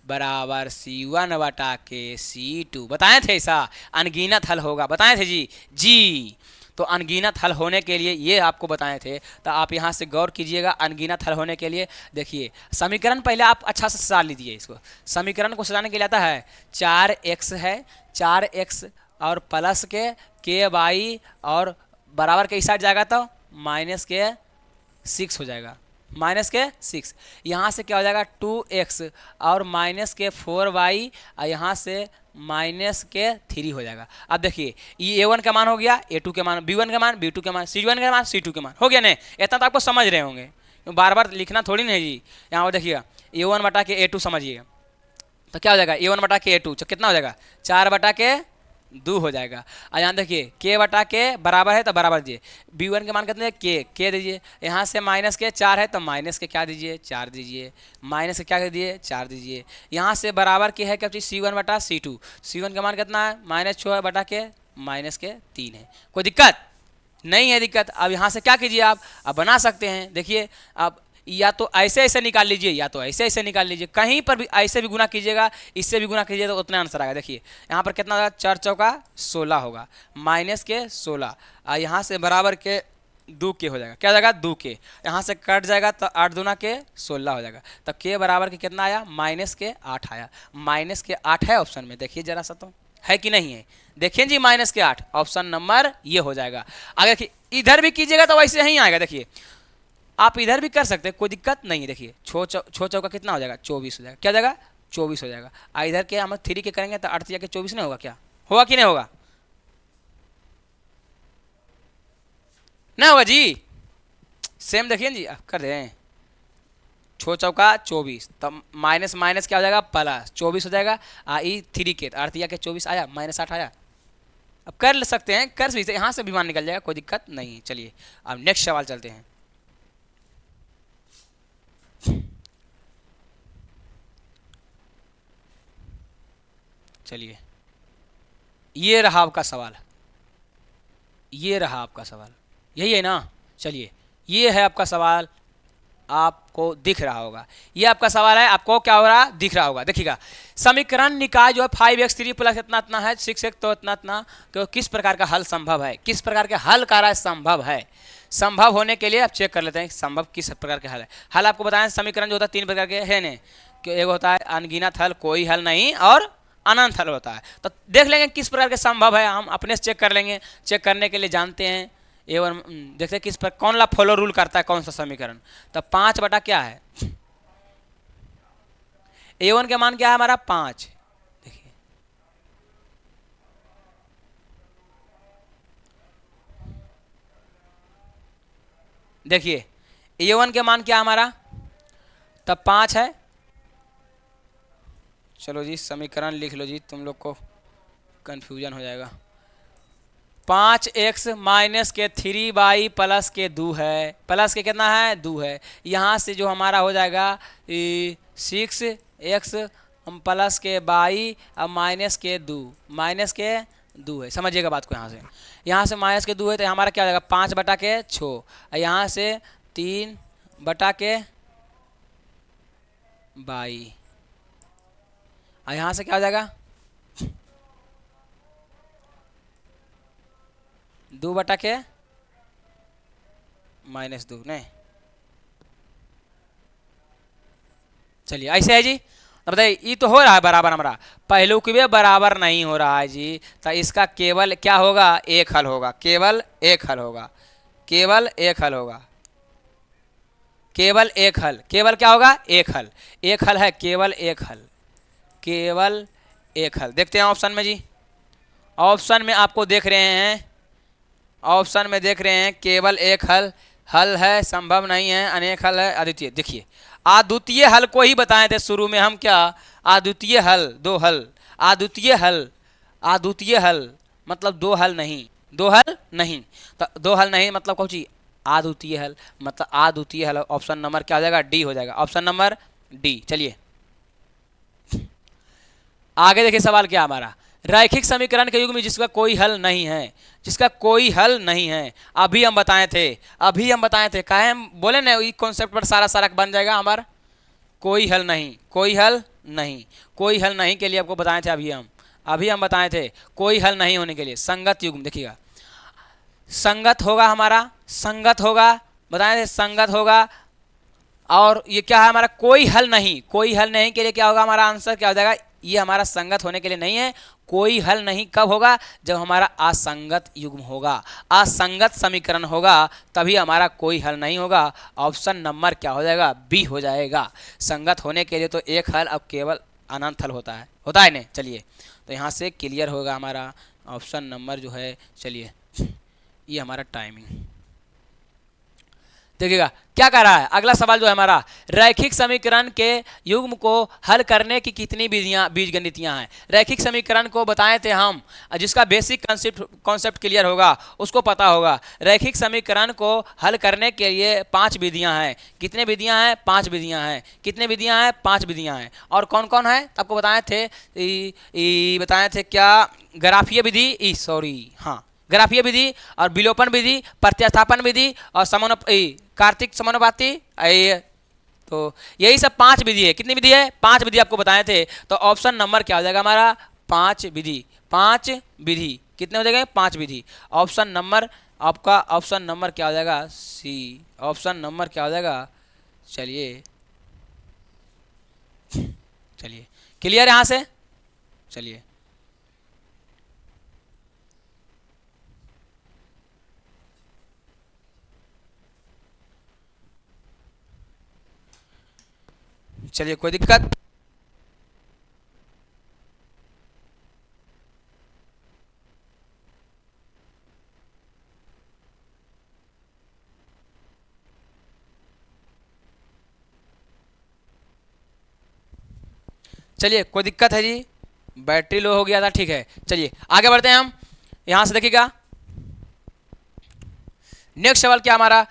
बराबर c1 बटा के c2 बताए थे, ऐसा अनगिनत हल होगा, बताए थे जी। तो अनगिनत हल होने के लिए ये आपको बताए थे, तो आप यहाँ से गौर कीजिएगा। अनगिनत हल होने के लिए देखिए समीकरण पहले आप अच्छा से सजा लीजिए, इसको समीकरण को सजाने के लिए आता है 4x है, 4x और प्लस के वाई और बराबर के इस साइड जाएगा तो -6 हो जाएगा, -6, यहाँ से क्या हो जाएगा 2x और -4y और यहाँ से -3 हो जाएगा। अब देखिए ये a1 का मान हो गया, a2 के मान, b1 का मान, b2 के मान, c1 का मान, c2 के मान हो गया नहीं, इतना तो आपको समझ रहे होंगे बार बार लिखना थोड़ी नहीं जी। यहाँ पर देखिएगा A1 बटा के A2 समझिएगा, तो क्या हो जाएगा A1 बटा के A2 कितना हो जाएगा 4 बटा के 2 हो जाएगा। और यहाँ देखिए K बटा के बराबर है तो बराबर दीजिए, B1 के मान कितने हैं K दीजिए, यहाँ से माइनस के 4 है तो माइनस के क्या दीजिए 4 दीजिए, माइनस के क्या दीजिए 4 दीजिए। यहाँ से बराबर के है क्या चीज़ C1 बटा C2, C1 का मान कितना है -6 बटा के -3 है। कोई दिक्कत नहीं है दिक्कत। अब यहाँ से क्या कीजिए आप अब बना सकते हैं, देखिए अब या तो ऐसे ऐसे निकाल लीजिए या तो ऐसे ऐसे निकाल लीजिए, कहीं पर भी ऐसे भी गुना कीजिएगा इससे भी गुना कीजिए तो उतना आंसर आएगा। देखिए यहाँ पर कितना होगा 4 चौका 16 होगा माइनस के 16, और यहाँ से बराबर के 2 के हो जाएगा, क्या हो जाएगा 2 के, यहाँ से कट जाएगा तो 8 दूना के 16 हो जाएगा, तो के बराबर के कितना आया -8 आया। -8 है ऑप्शन में, देखिए जरा सा तो है कि नहीं है, देखिए जी -8 ऑप्शन नंबर ये हो जाएगा। अगर देखिए इधर भी कीजिएगा तो वैसे ही आएगा, देखिए आप इधर भी कर सकते हैं कोई दिक्कत नहीं है। देखिए 6 चौका कितना हो जाएगा 24 हो जाएगा, क्या हो जाएगा 24 हो जाएगा। इधर के हम 3 के करेंगे तो 8 के 24 नहीं होगा, क्या होगा कि नहीं होगा, नहीं होगा जी, सेम देखिए जी कर रहे हैं 6 चौका 24, तब माइनस माइनस क्या हो जाएगा प्लस 24 हो जाएगा। 3 के 8 के 24 आया -8 आया। अब कर सकते हैं, कर भी यहाँ से भी मान निकल जाएगा, कोई दिक्कत नहीं है। चलिए अब नेक्स्ट सवाल चलते हैं। चलिए ये रहा आपका सवाल, ये रहा आपका सवाल, यही है ना। चलिए ये है आपका सवाल, आपको दिख रहा होगा, ये आपका सवाल है, आपको क्या हो रहा दिख रहा होगा। देखिएगा समीकरण निकाय जो है 5x3 प्लस इतना इतना है 6x तो इतना इतना, तो किस प्रकार का हल संभव है, किस प्रकार के हल का राय संभव है। संभव होने के लिए आप चेक कर लेते हैं संभव किस प्रकार के हल है। हल आपको बताएं समीकरण जो होता है 3 प्रकार के है ने, कि एक होता है अनगिनत हल, कोई हल नहीं, और अनंत हल होता है। तो देख लेंगे किस प्रकार के संभव है, हम अपने से चेक कर लेंगे। चेक करने के लिए जानते हैं A1 देखते हैं किस पर कौन ला फॉलो रूल करता है, कौन सा समीकरण। तो 5 बटा क्या है A1 के मान क्या है हमारा 5, देखिए देखिए A1 के मान क्या हमारा तब 5 है। चलो जी समीकरण लिख लो जी, तुम लोग को कंफ्यूजन हो जाएगा। 5x माइनस के 3y प्लस के 2 है, प्लस के कितना है 2 है। यहाँ से जो हमारा हो जाएगा 6x हम प्लस के y अब माइनस के 2 है। समझिएगा बात को, यहाँ से माइनस के 2 है तो हमारा क्या हो जाएगा 5 बटा के 6, यहाँ से 3 बटा के y, और यहाँ से क्या हो जाएगा 2 बटा के -2 नहीं। चलिए ऐसे है जी, तो बताइए ये तो हो रहा है बराबर, हमारा पहलू के भी बराबर नहीं हो रहा है जी, तो इसका केवल क्या होगा एक हल होगा, केवल एक हल होगा, केवल एक हल होगा, केवल एक हल, केवल क्या होगा एक हल, एक हल है केवल एक हल, केवल एक हल। देखते हैं ऑप्शन में जी, ऑप्शन में आपको देख रहे हैं, ऑप्शन में देख रहे हैं केवल एक हल, हल है संभव नहीं है, अनेक हल है, अद्वितीय। देखिए अद्वितीय हल को ही बताए थे शुरू में हम, क्या अद्वितीय हल 2 हल, अद्वितीय हल, अद्वितीय हल मतलब 2 हल नहीं, 2 हल नहीं, तो 2 हल नहीं मतलब कौन सी अद्वितीय हल, मतलब अद्वितीय हल। ऑप्शन नंबर क्या हो जाएगा डी हो जाएगा, ऑप्शन नंबर डी। चलिए आगे देखिए सवाल क्या हमारा, रैखिक समीकरण के युग में जिसका कोई हल नहीं है, जिसका कोई हल नहीं है, अभी हम बताए थे, अभी हम बताए थे, काहे हम बोले ना ये कॉन्सेप्ट पर सारा बन जाएगा हमारा। कोई हल नहीं, कोई हल नहीं, कोई हल नहीं के लिए आपको बताए थे, अभी हम बताए थे कोई हल नहीं होने के लिए संगत युग्म। देखिएगा संगत होगा हमारा, संगत होगा बताए थे संगत होगा, और ये क्या है हमारा कोई हल नहीं, कोई हल नहीं के लिए क्या होगा हमारा आंसर क्या हो जाएगा, ये हमारा संगत होने के लिए नहीं है। कोई हल नहीं कब होगा जब हमारा असंगत युग्म होगा, असंगत समीकरण होगा तभी हमारा कोई हल नहीं होगा। ऑप्शन नंबर क्या हो जाएगा बी हो जाएगा। संगत होने के लिए तो एक हल अब केवल अनंत हल होता है नहीं। चलिए तो यहाँ से क्लियर होगा हमारा ऑप्शन नंबर जो है। चलिए ये हमारा टाइमिंग, देखिएगा क्या कह रहा है अगला सवाल जो है हमारा, रैखिक समीकरण के युग्म को हल करने की कितनी विधियां बीजगणितियां हैं। रैखिक समीकरण को बताए थे हम, जिसका बेसिक कॉन्सेप्ट क्लियर होगा उसको पता होगा। रैखिक समीकरण को हल करने के लिए 5 विधियां हैं। कितने विधियां हैं? 5 विधियां हैं। कितने विधियां हैं? 5 विधियां हैं। और कौन कौन है आपको बताए थे? बताए थे क्या? ग्राफीय विधि, हाँ ग्राफीय विधि और विलोपन विधि, प्रत्यास्थापन विधि और कार्तिक समानुपाती। तो यही सब 5 विधि है। कितनी विधि है? 5 विधि आपको बताए थे। तो ऑप्शन नंबर क्या हो जाएगा हमारा? 5 विधि। 5 विधि कितने हो जाएंगे? 5 विधि। ऑप्शन नंबर आपका, ऑप्शन नंबर क्या हो जाएगा? सी। ऑप्शन नंबर क्या हो जाएगा? चलिए चलिए क्लियर यहां से। चलिए चलिए कोई दिक्कत? चलिए कोई दिक्कत है जी? बैटरी लो हो गया था, ठीक है। चलिए आगे बढ़ते हैं हम। यहां से देखिएगा नेक्स्ट सवाल क्या हमारा,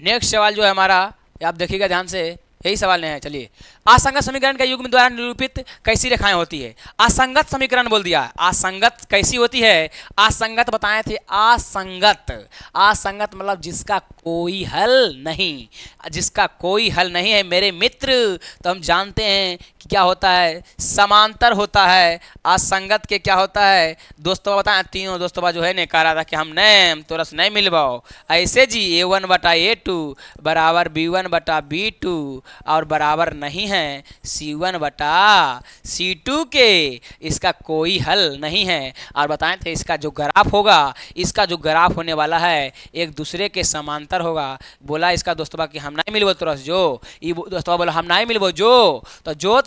नेक्स्ट सवाल जो है हमारा, आप देखिएगा ध्यान से, यही सवाल नहीं है। चलिए, असंगत समीकरण के युग्म द्वारा निरूपित कैसी रेखाएं होती है? असंगत समीकरण बोल दिया। असंगत कैसी होती है? असंगत बताए थे। असंगत, असंगत मतलब जिसका कोई हल नहीं, जिसका कोई हल नहीं है मेरे मित्र। तो हम जानते हैं कि क्या होता है? समांतर होता है। असंगत के क्या होता है? दोस्तों बताएं, तीनों दोस्तों जो है ने कह रहा था कि हम नहीं तोरस नहीं मिलवाओ ऐसे जी, A1/A2 बराबर B1/B2 और बराबर नहीं है C1/C2 के। इसका कोई हल नहीं है। और बताएं थे इसका जो ग्राफ होगा, इसका जो ग्राफ होने वाला है एक दूसरे के समांतर होगा। बोला इसका दोस्तों कि हम नहीं मिलबो तोरस जो, ये दोस्तों बोला हम नहीं मिलबो जो, तो जो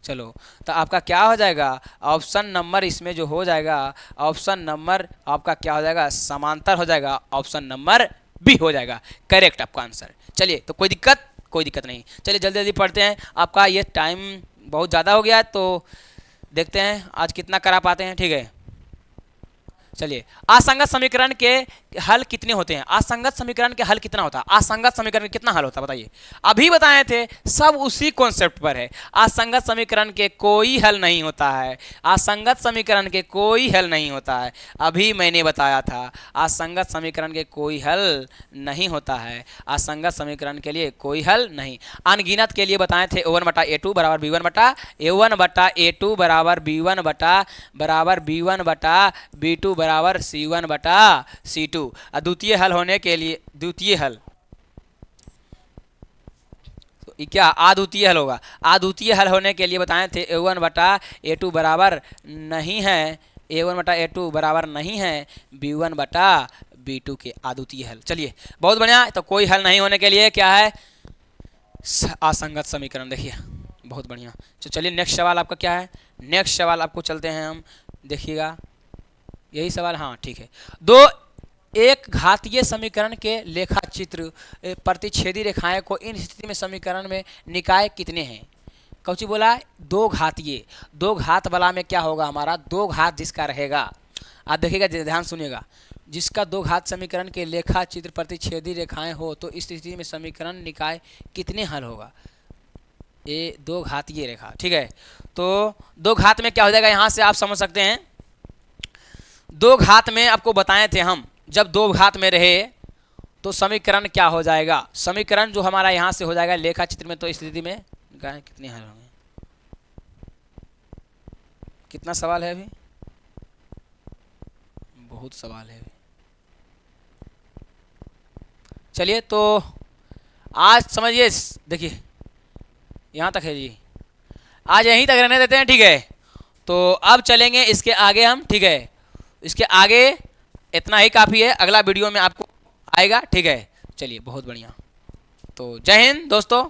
चलो, तो आपका क्या हो जाएगा? ऑप्शन नंबर इसमें जो हो जाएगा, ऑप्शन नंबर आपका क्या हो जाएगा? समांतर हो जाएगा। ऑप्शन नंबर बी हो जाएगा करेक्ट आपका आंसर। चलिए, तो कोई दिक्कत? कोई दिक्कत नहीं। चलिए जल्दी जल्दी पढ़ते हैं। आपका ये टाइम बहुत ज़्यादा हो गया है, तो देखते हैं आज कितना करा पाते हैं। ठीक है, चलिए, असंगत समीकरण के हल कितने होते हैं? असंगत समीकरण के हल कितना होता है? असंगत समीकरण कितना हल होता है बताइए? अभी बताए थे, सब उसी कॉन्सेप्ट पर है। असंगत समीकरण के कोई हल नहीं होता है। असंगत समीकरण के कोई हल नहीं होता है। अभी मैंने बताया था असंगत समीकरण के कोई हल नहीं होता है। असंगत समीकरण के लिए कोई हल नहीं। अनगिनत के लिए बताए थे A1/A2 बराबर B1/A1/A2 बराबर B1/B1/B2 बराबर C1/C2। द्वितीय हल होने के लिए, द्वितीय हल तो क्या अद्वितीय हल होगा? अद्वितीय हल होने के लिए बताए थे A1/A2 बराबर नहीं है, A1/A2 बराबर नहीं है B1/B2 के अद्वितीय हल। चलिए बहुत बढ़िया। तो कोई हल नहीं होने के लिए क्या है? असंगत समीकरण। देखिए बहुत बढ़िया। तो चलिए नेक्स्ट सवाल आपका क्या है? नेक्स्ट सवाल आपको चलते हैं हम, देखिएगा यही सवाल। हाँ ठीक है। दो एक घातीय समीकरण के लेखा चित्र प्रतिच्छेदी रेखाएं को इन स्थिति में समीकरण में निकाय कितने हैं? कौची बोला? 2 घातीय। 2 घात वाला में क्या होगा हमारा? 2 घात जिसका रहेगा, आप देखिएगा ध्यान सुनिएगा, जिसका 2 घात समीकरण के लेखा चित्र प्रतिच्छेदी रेखाएं हो तो इस स्थिति में समीकरण निकाय कितने हल होगा? ये 2 घातीय रेखा। ठीक है, तो 2 घात में क्या हो जाएगा? यहाँ से आप समझ सकते हैं 2 घात में आपको बताए थे हम, जब 2 घात में रहे तो समीकरण क्या हो जाएगा? समीकरण जो हमारा यहाँ से हो जाएगा लेखा चित्र में, तो स्थिति में कितने हल होंगे? कितना सवाल है अभी? बहुत सवाल है। चलिए तो आज समझिए, देखिए यहाँ तक है जी, आज यहीं तक रहने देते हैं। ठीक है, तो अब चलेंगे इसके आगे हम। ठीक है, इसके आगे इतना ही काफ़ी है, अगला वीडियो में आपको आएगा। ठीक है, चलिए बहुत बढ़िया। तो जय हिंद दोस्तों।